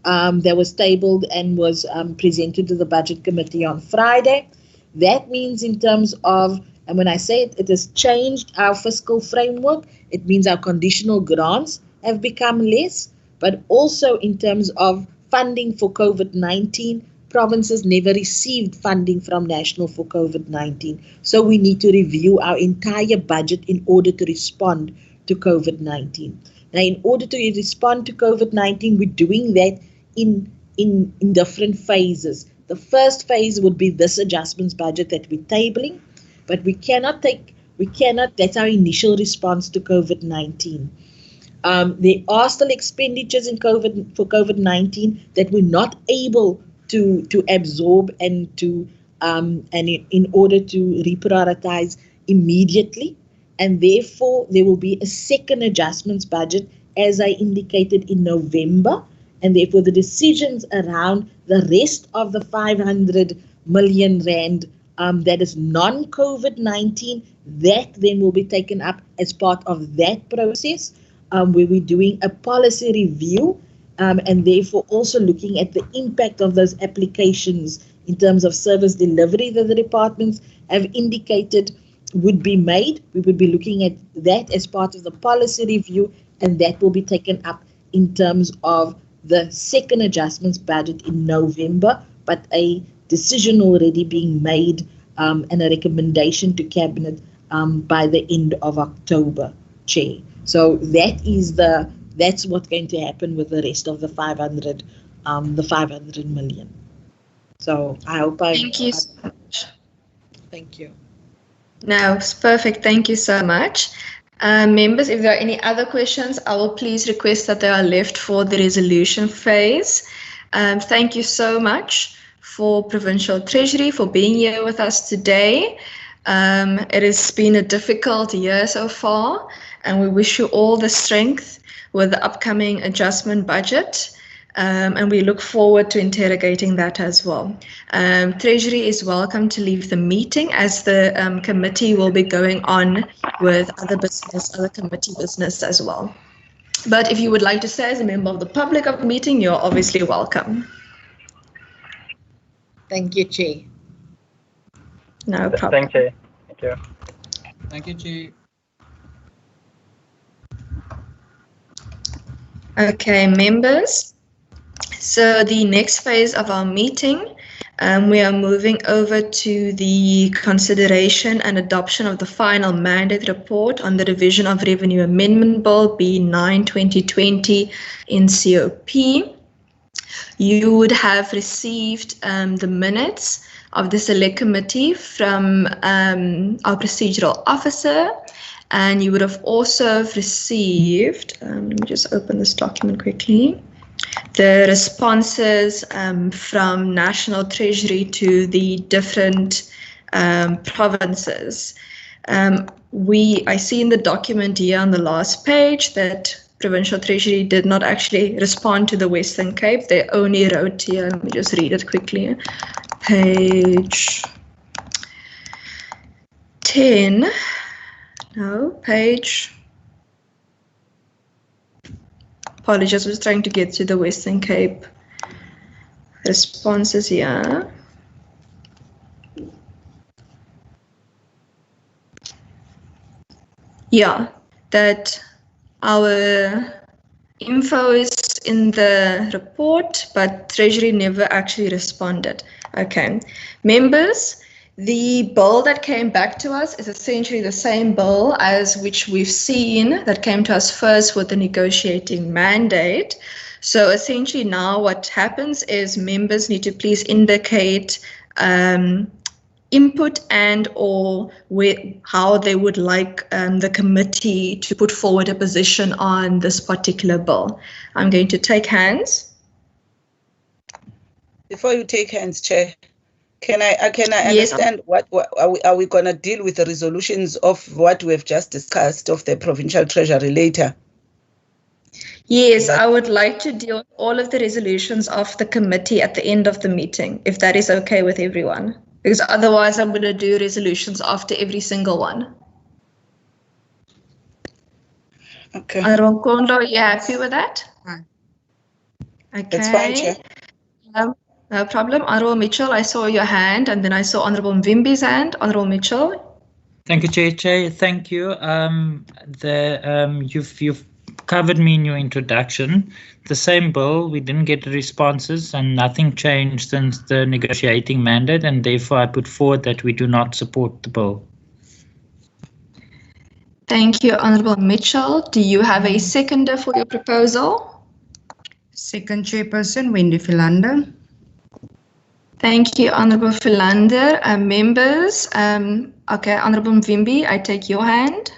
that was tabled and was presented to the Budget Committee on Friday. That means in terms of, and when I say it has changed our fiscal framework, it means our conditional grants have become less, but also in terms of funding for COVID-19, provinces never received funding from National for COVID-19. So we need to review our entire budget in order to respond to COVID-19. Now, in order to respond to COVID-19, we're doing that in different phases. The first phase would be this adjustments budget that we're tabling, but that's our initial response to COVID-19. There are still expenditures for COVID-19 that we're not able to absorb and in order to reprioritize immediately, and therefore there will be a second adjustments budget, as I indicated, in November, and therefore the decisions around the rest of the 500 million rand that is non-COVID-19, that then will be taken up as part of that process, where we're doing a policy review, and therefore also looking at the impact of those applications in terms of service delivery that the departments have indicated would be made. We would be looking at that as part of the policy review, and that will be taken up in terms of the second adjustments budget in November, but a decision already being made and a recommendation to Cabinet by the end of October, Chair. So that's what's going to happen with the rest of the 500 million. So I hope Thank you so much. Thank you. No, it's perfect. Thank you so much. Members, if there are any other questions, I will please request that they are left for the resolution phase. Thank you so much for Provincial Treasury for being here with us today. It has been a difficult year so far, and we wish you all the strength with the upcoming adjustment budget. And we look forward to interrogating that as well. Treasury is welcome to leave the meeting, as the committee will be going on with other committee business as well. But if you would like to stay as a member of the public of the meeting, you're obviously welcome. Thank you, Chair. No problem. Thank you. Thank you. Thank you, Chair. Okay, members. So the next phase of our meeting, we are moving over to the consideration and adoption of the final mandate report on the revision of Revenue Amendment Bill B9/2020 in COP. You would have received the minutes of the select committee from our procedural officer, and you would have also received, let me just open this document quickly, the responses from National Treasury to the different provinces. I see in the document here on the last page that Provincial Treasury did not actually respond to the Western Cape. They only wrote here, let me just read it quickly, page 10, no, page, apologies, I was trying to get to the Western Cape responses here. Yeah, that our info is in the report, but Treasury never actually responded. Okay, members, the bill that came back to us is essentially the same bill as which we've seen that came to us first with the negotiating mandate. So essentially now what happens is members need to please indicate input and or how they would like the committee to put forward a position on this particular bill. I'm going to take hands. Before you take hands, Chair, can I Yes, understand what are we going to deal with the resolutions of what we have just discussed of the Provincial Treasury later? Yes, I would like to deal with all of the resolutions of the committee at the end of the meeting, if that is okay with everyone. Because otherwise I'm going to do resolutions after every single one. Okay. Aronkondo, are you happy with that? Okay. That's fine, Chair. No problem. Honourable Mitchell, I saw your hand, and then I saw Honourable Mvimbi's hand. Honourable Mitchell. Thank you, Chair. Thank you. You've covered me in your introduction. The same bill, we didn't get responses, and nothing changed since the negotiating mandate, and therefore I put forward that we do not support the bill. Thank you, Honourable Mitchell. Do you have a seconder for your proposal? Second Chairperson, Wendy Philander. Thank you, Honourable Philander. Members, okay, Honourable Mvimbi, I take your hand.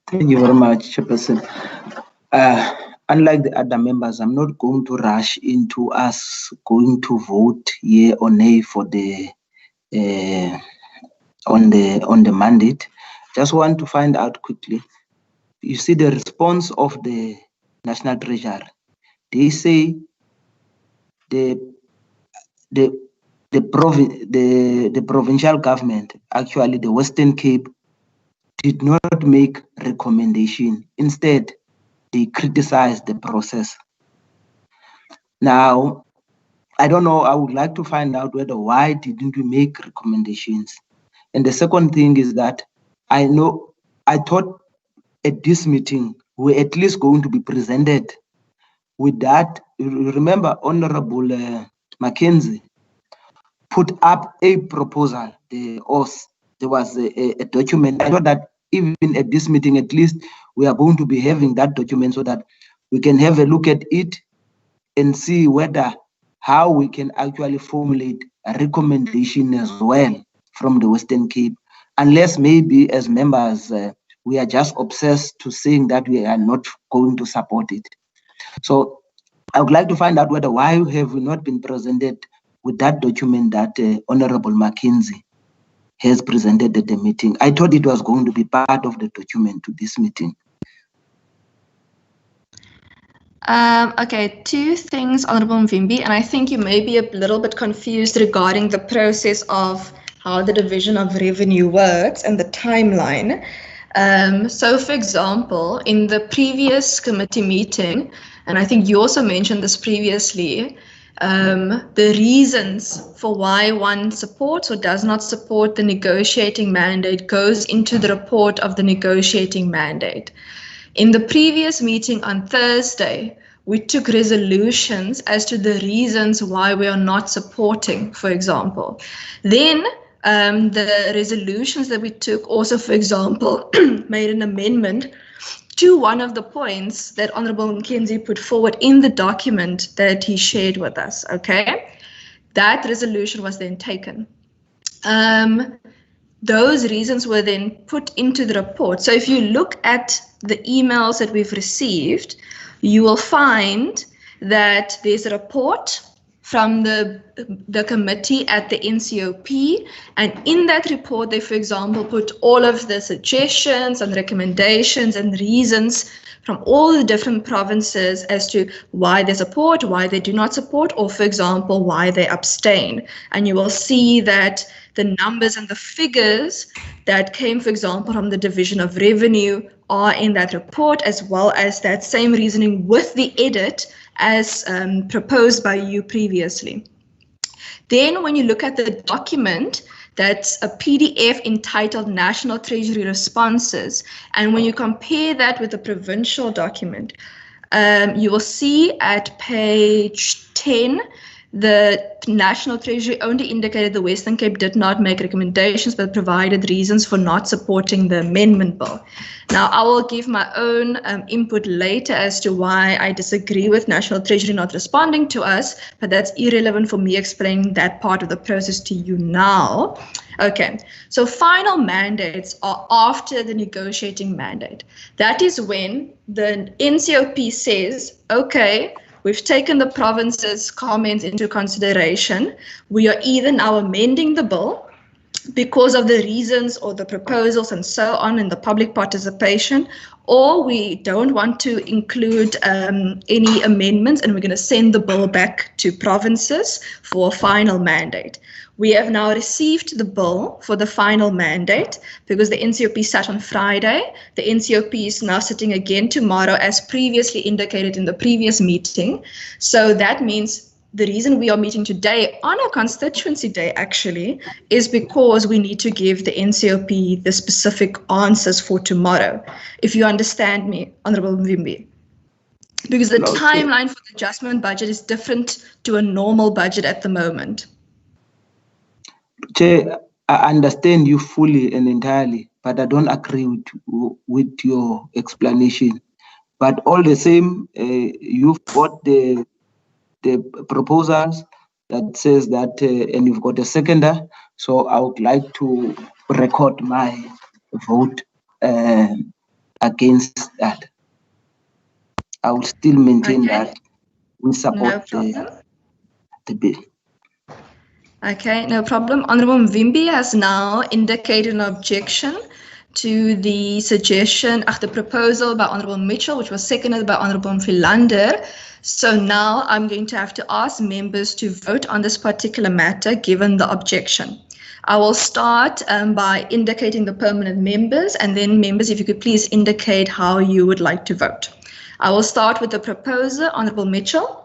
Thank you very much, Chairperson. Unlike the other members, I'm not going to rush into us going to vote yea or nay for the on the mandate. Just want to find out quickly. You see the response of the National Treasury. They say the provincial government, actually the Western Cape, did not make recommendation. Instead, they criticized the process. Now, I don't know, I would like to find out why didn't we make recommendations? And the second thing is that I thought at this meeting, we're at least going to be presented with that. Remember, Honorable Mackenzie put up a proposal, there was a document. I thought that even at this meeting, at least we are going to be having that document so that we can have a look at it and see how we can actually formulate a recommendation as well from the Western Cape, unless maybe as members we are just obsessed to saying that we are not going to support it. So I would like to find out why have we not been presented with that document that Honorable Mackenzie has presented at the meeting. I thought it was going to be part of the document to this meeting. Okay, two things, Honourable Mvimbi, and I think you may be a little bit confused regarding the process of how the division of revenue works and the timeline. So, for example, in the previous committee meeting, and I think you also mentioned this previously, the reasons for why one supports or does not support the negotiating mandate goes into the report of the negotiating mandate. In the previous meeting on Thursday, we took resolutions as to the reasons why we are not supporting, for example. Then the resolutions that we took also, for example, made an amendment to one of the points that Honourable Mackenzie put forward in the document that he shared with us, okay? That resolution was then taken. Those reasons were then put into the report. So if you look at the emails that we've received, you will find that there's a report from the committee at the NCOP, and in that report they, for example, put all of the suggestions and recommendations and reasons from all the different provinces as to why they support, why they do not support, or, for example, why they abstain. And you will see that the numbers and the figures that came, for example, from the Division of Revenue are in that report, as well as that same reasoning with the edit as proposed by you previously. Then when you look at the document, that's a PDF entitled National Treasury Responses, and when you compare that with the provincial document, you will see at page 10, the National Treasury only indicated the Western Cape did not make recommendations but provided reasons for not supporting the amendment bill. Now, I will give my own input later as to why I disagree with National Treasury not responding to us, but that's irrelevant for me explaining that part of the process to you now. Okay, so final mandates are after the negotiating mandate. That is when the NCOP says, okay, we've taken the province's comments into consideration. We are either now amending the bill because of the reasons or the proposals and so on in the public participation, or we don't want to include any amendments and we're going to send the bill back to provinces for a final mandate. We have now received the bill for the final mandate because the NCOP sat on Friday. The NCOP is now sitting again tomorrow as previously indicated in the previous meeting. So that means the reason we are meeting today on a constituency day actually is because we need to give the NCOP the specific answers for tomorrow. If you understand me, Honourable Mvimbi. Because the timeline for the adjustment budget is different to a normal budget at the moment. Chair, I understand you fully and entirely, but I don't agree with your explanation. But all the same, you've got the proposals that says that, and you've got a seconder. So I would like to record my vote against that. I will still maintain that we support the bill. Okay, no problem. Honourable Mvimbi has now indicated an objection to the suggestion of the proposal by Honourable Mitchell, which was seconded by Honourable Philander. So now I'm going to have to ask members to vote on this particular matter given the objection. I will start by indicating the permanent members, and then members, if you could please indicate how you would like to vote. I will start with the proposer, Honourable Mitchell.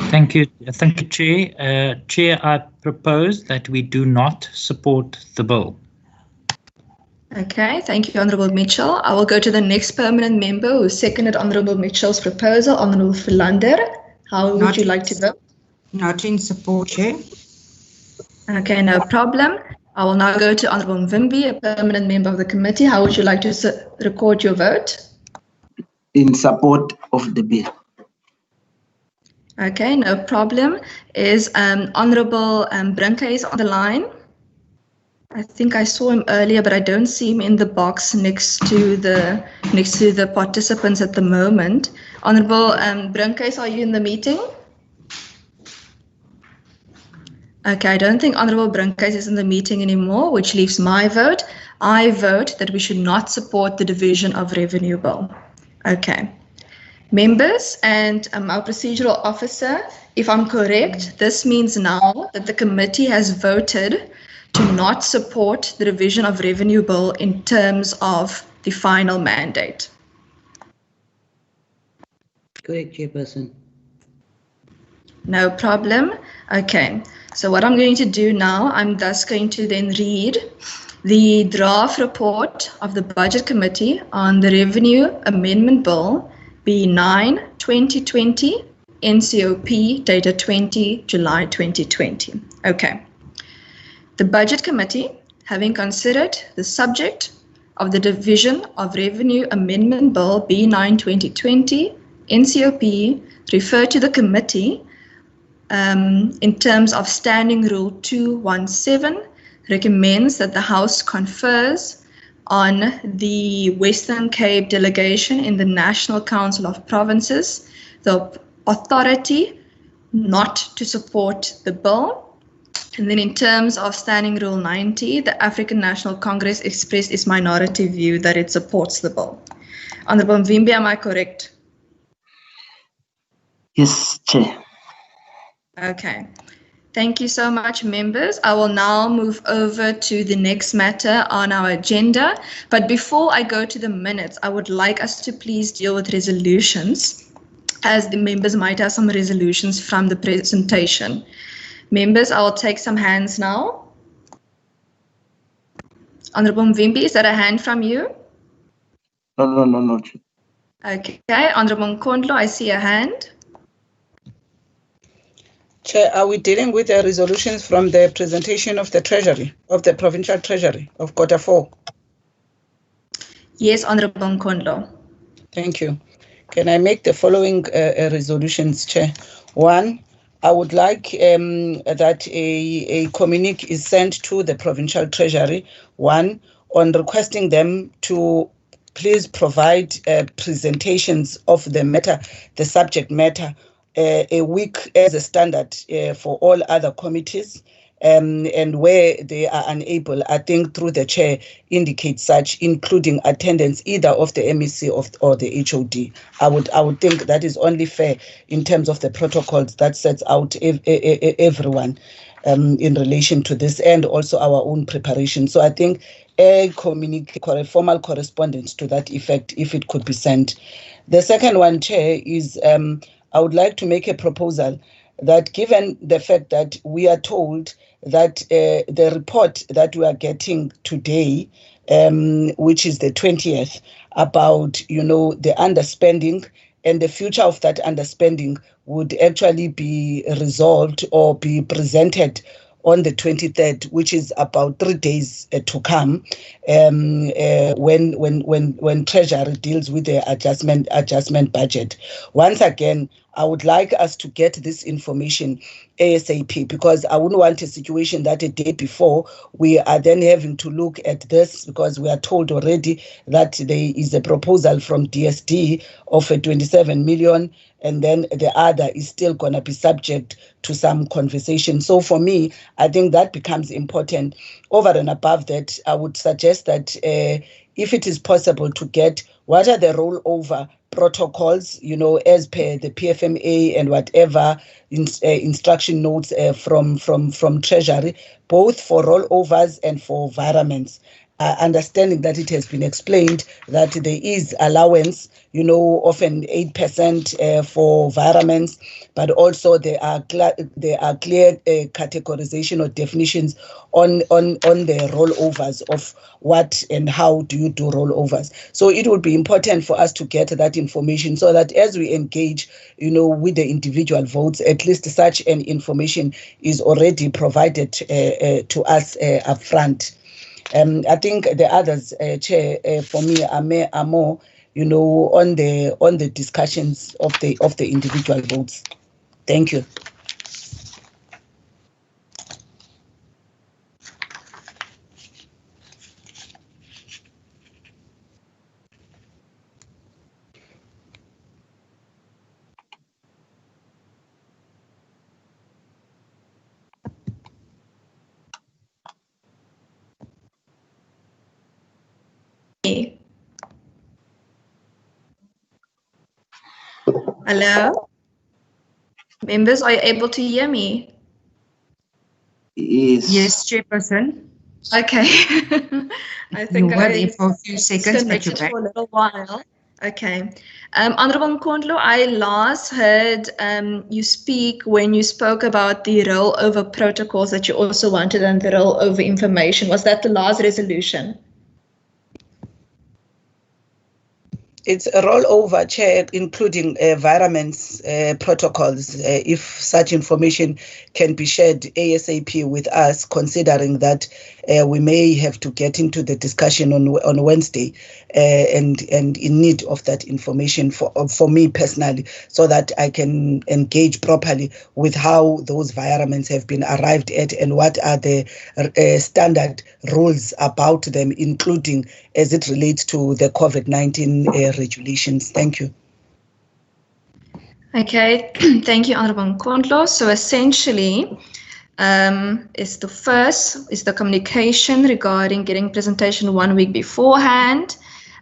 Thank you, Chair. Chair, I propose that we do not support the bill. Okay, thank you, Honourable Mitchell. I will go to the next permanent member who seconded Honourable Mitchell's proposal, Honourable Philander. How would you like to vote? Not in support, Chair. Okay, no problem. I will now go to Honourable Mvimbi, a permanent member of the committee. How would you like to record your vote? In support of the bill. Okay, no problem. Is Honourable Brinke on the line? I think I saw him earlier, but I don't see him in the box next to the participants at the moment. Honourable Brinke, are you in the meeting? Okay, I don't think Honourable Brinke is in the meeting anymore, which leaves my vote. I vote that we should not support the division of revenue bill. Okay. Members and our procedural officer, if I'm correct, this means now that the committee has voted to not support the revision of revenue bill in terms of the final mandate. Correct, Chairperson. No problem. Okay, so what I'm going to do now, I'm thus going to then read the draft report of the Budget Committee on the Revenue Amendment Bill B9/2020 NCOP dated 20 July 2020. Okay. The Budget Committee, having considered the subject of the Division of Revenue Amendment Bill B9/2020 NCOP, referred to the committee in terms of Standing Rule 217, recommends that the House confers on the Western Cape delegation in the National Council of Provinces the authority not to support the bill. And then in terms of Standing Rule 90, the African National Congress expressed its minority view that it supports the bill. Honourable Mvimbi, am I correct? Yes, Chair. Okay. Thank you so much, members. I will now move over to the next matter on our agenda. But before I go to the minutes, I would like us to please deal with resolutions, as the members might have some resolutions from the presentation. Members, I will take some hands now. Honourable Mvimbi, is that a hand from you? No. Okay. Honourable Nkondlo, I see a hand. Chair, are we dealing with the resolutions from the presentation of the Treasury, of the Provincial Treasury of Quarter 4? Yes, Honourable Nkondlo. Thank you. Can I make the following resolutions, Chair? One, I would like that a communique is sent to the Provincial Treasury, one, on requesting them to please provide presentations of the matter, the subject matter, a week as a standard for all other committees. and where they are unable, I think through the chair indicate such, including attendance either of the MEC or the HOD. I would think that is only fair in terms of the protocols that sets out everyone in relation to this, and also our own preparation. So I think a formal correspondence to that effect, if it could be sent. The second one, Chair, is I would like to make a proposal that, given the fact that we are told that the report that we are getting today, which is the 20th, about, you know, the underspending and the future of that underspending would actually be resolved or be presented on the 23rd, which is about 3 days to come, when Treasury deals with the adjustment budget. Once again, I would like us to get this information ASAP, because I wouldn't want a situation that a day before we are then having to look at this, because we are told already that there is a proposal from DSD of a 27 million, and then the other is still going to be subject to some conversation. So for me, I think that becomes important. Over and above that, I would suggest that if it is possible to get what are the rollover protocols, you know, as per the PFMA and whatever instruction notes from Treasury, both for rollovers and for environments. Understanding that it has been explained that there is allowance, you know, often 8% for environments, but also there are clear categorization or definitions on the rollovers of what and how do you do rollovers. So it would be important for us to get that information, so that as we engage, you know, with the individual votes, at least such an information is already provided to us up front. I think the others, Chair, for me are more, you know, on the discussions of the individual votes. Thank you. Hello? Members, are you able to hear me? Yes, Chairperson. Okay. I think you were there for a few seconds, but you're disconnected back. for a little while. Okay. Honorable Nkondlo, I last heard you speak when you spoke about the rollover protocols that you also wanted and the rollover information. Was that the last resolution? It's a rollover, Chair, including environments protocols, if such information can be shared ASAP with us, considering that we may have to get into the discussion on Wednesday and in need of that information for me personally, so that I can engage properly with how those environments have been arrived at and what are the standard rules about them, including as it relates to the COVID-19 regulations. Thank you. Okay, thank you, Honorable Nkondlo. So essentially, is the communication regarding getting presentation 1 week beforehand,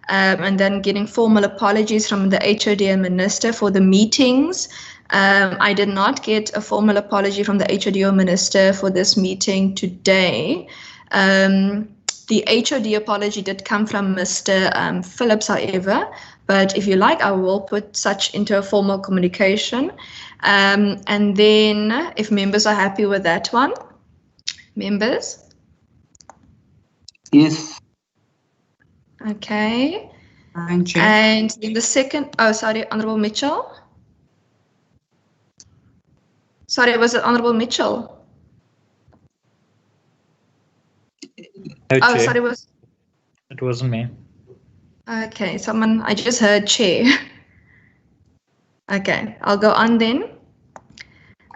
and then getting formal apologies from the HOD and Minister for the meetings. I did not get a formal apology from the HOD or Minister for this meeting today. The HOD apology did come from Mr. Phillips, however, but if you like, I will put such into a formal communication. And then if members are happy with that one, members? Yes. Okay. Thank you. And in the second, oh, sorry, Honorable Mitchell. Sorry, was it Honorable Mitchell? No, Oh, Chair. sorry, It wasn't me. Okay, I just heard Chair. Okay, I'll go on then.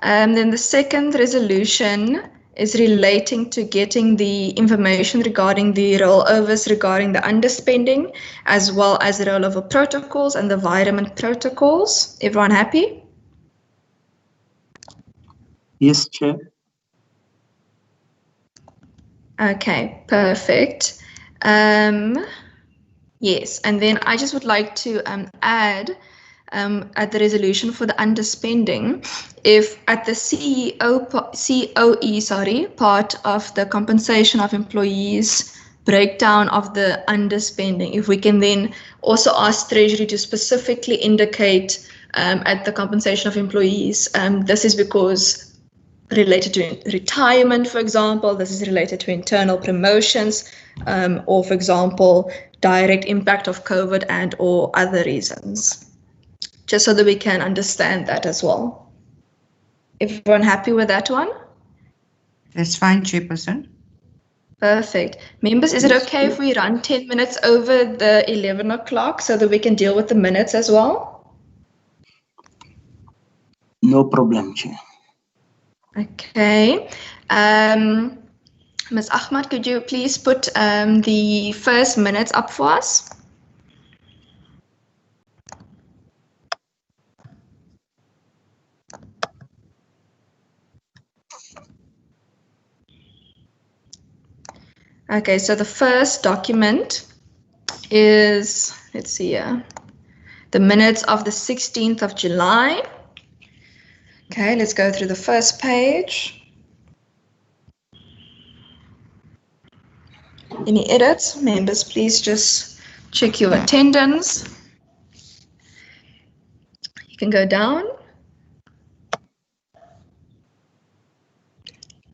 Then the second resolution is relating to getting the information regarding the rollovers regarding the underspending, as well as the rollover protocols and the environment protocols. Everyone happy? Yes, Chair. Okay, perfect. Yes, and then I just would like to add at the resolution for the underspending, if at the COE part of the compensation of employees breakdown of the underspending, if we can then also ask Treasury to specifically indicate at the compensation of employees, this is because related to retirement, for example, this is related to internal promotions, or for example, direct impact of COVID and or other reasons, just so that we can understand that as well. Everyone happy with that one? That's fine, Chairperson. Perfect. Members, is it okay if we run 10 minutes over the 11 o'clock so that we can deal with the minutes as well? No problem, Chair. Okay. Ms. Ahmad, could you please put the first minutes up for us? Okay, so the first document is, let's see here, the minutes of the 16th of July. Okay, let's go through the first page. Any edits? Members, please just check your attendance. You can go down.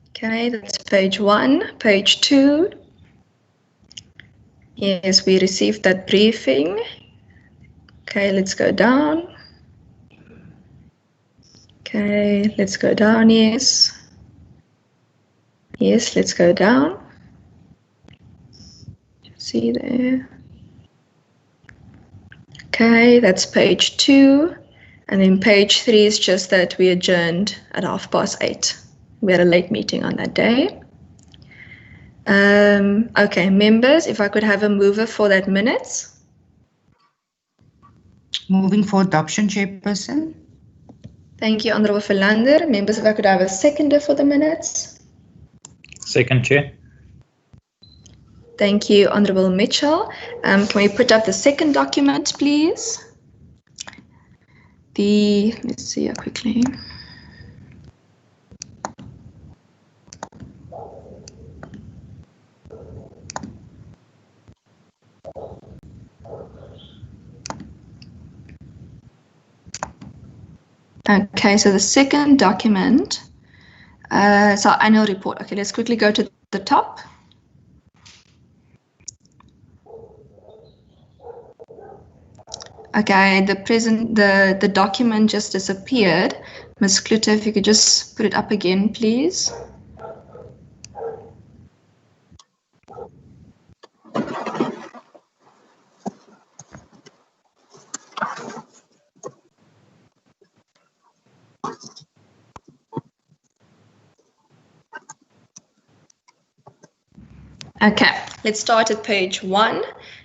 Okay, that's page 1, page 2. Yes, we received that briefing. Okay, let's go down. Okay, let's go down, yes. Yes, let's go down. See there. Okay, that's page 2. And then page 3 is just that we adjourned at 8:30. We had a late meeting on that day. Okay, members, if I could have a mover for that minutes. Moving for adoption, Chairperson. Thank you, Honourable Philander. Members, if I could have a seconder for the minutes. Second, Chair. Thank you, Honourable Mitchell. Can we put up the second document, please? Let's see here quickly. Okay, so the second document is our annual report. Okay, let's quickly go to the top. Okay, the document just disappeared. Ms. Klute, if you could just put it up again, please. Okay, let's start at page 1.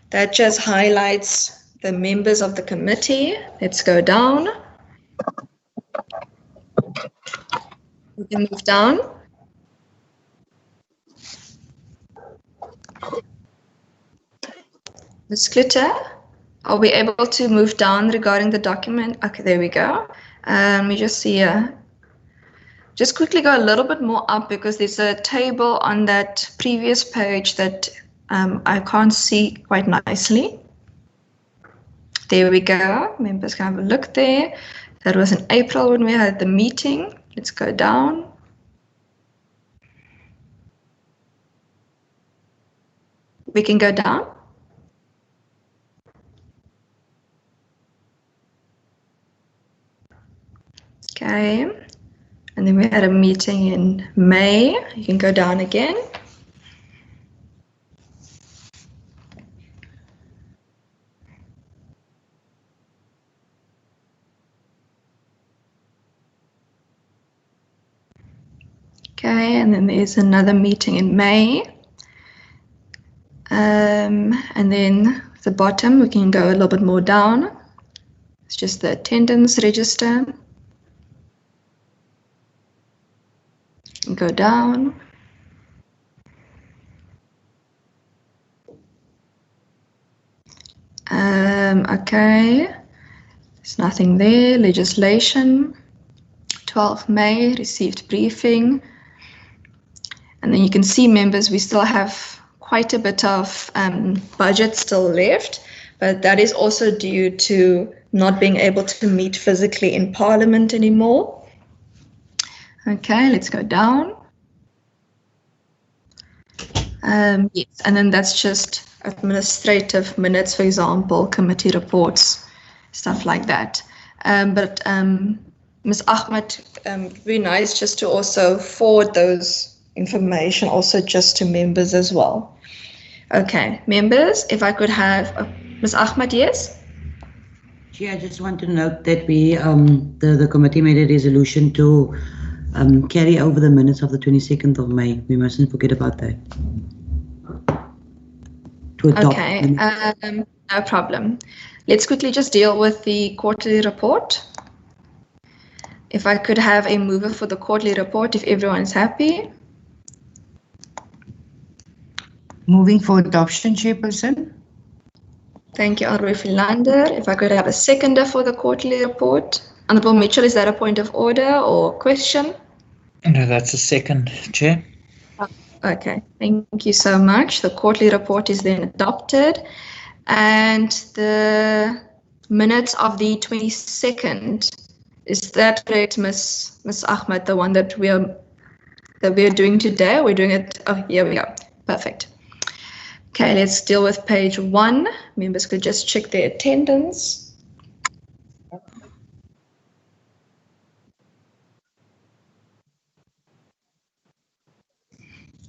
That just highlights the members of the committee. Let's go down. We can move down. Ms. Klute, are we able to move down regarding the document? Okay, there we go. We just see just quickly go a little bit more up because there's a table on that previous page that I can't see quite nicely. There we go. Members can have a look there. That was in April when we had the meeting. Let's go down. We can go down. Okay. And then we had a meeting in May. You can go down again. Okay, and then there's another meeting in May. And then at the bottom, we can go a little bit more down. It's just the attendance register. Go down. Okay, there's nothing there. Legislation, 12 May, received briefing. And then you can see, members, we still have quite a bit of budget still left, but that is also due to not being able to meet physically in Parliament anymore. Okay, let's go down. Yes, and then that's just administrative minutes, for example, committee reports, stuff like that. But Ms. Ahmed, it'd be nice just to also forward those information also just to members as well. Okay, members, if I could have Ms. Ahmed, yes? Chair, I just want to note that we, the committee made a resolution to carry over the minutes of the 22nd of May. We mustn't forget about that. To adopt. Okay, no problem. Let's quickly just deal with the quarterly report. If I could have a mover for the quarterly report, if everyone's happy. Moving for adoption, Chairperson. Thank you, Honourable Philander. If I could have a seconder for the quarterly report. Honourable Mitchell, is that a point of order or question? No, that's a second, Chair. Okay, thank you so much. The quarterly report is then adopted. And the minutes of the 22nd, is that correct, Ms. Ahmed, the one that we are doing today? We're doing it, oh, here we go, perfect. Okay, let's deal with page 1. Members could just check their attendance.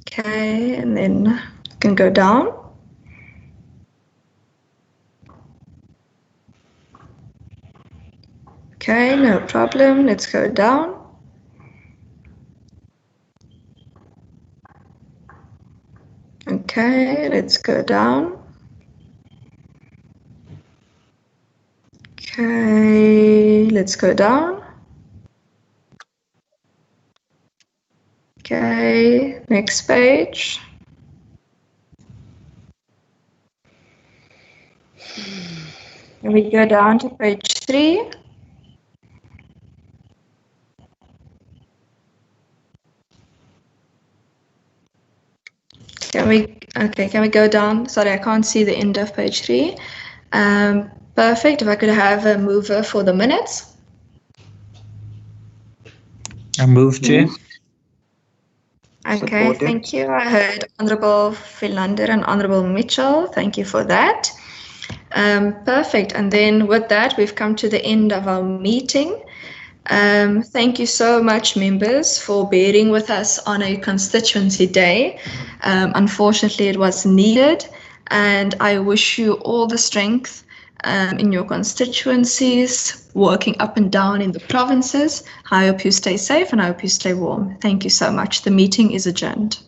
Okay, and then you can go down. Okay, no problem. Let's go down. Okay, let's go down. Okay, let's go down. Okay, next page. And we go down to page 3. Can we go down? Sorry, I can't see the end of page 3. Perfect. If I could have a mover for the minutes. I move, Chair. Okay, Supported. thank you. I heard Honourable Philander and Honourable Mitchell. Thank you for that. Perfect. And then with that, we've come to the end of our meeting. Thank you so much, members, for bearing with us on a constituency day. Unfortunately, it was needed, and I wish you all the strength in your constituencies, working up and down in the provinces. I hope you stay safe and I hope you stay warm. Thank you so much. The meeting is adjourned.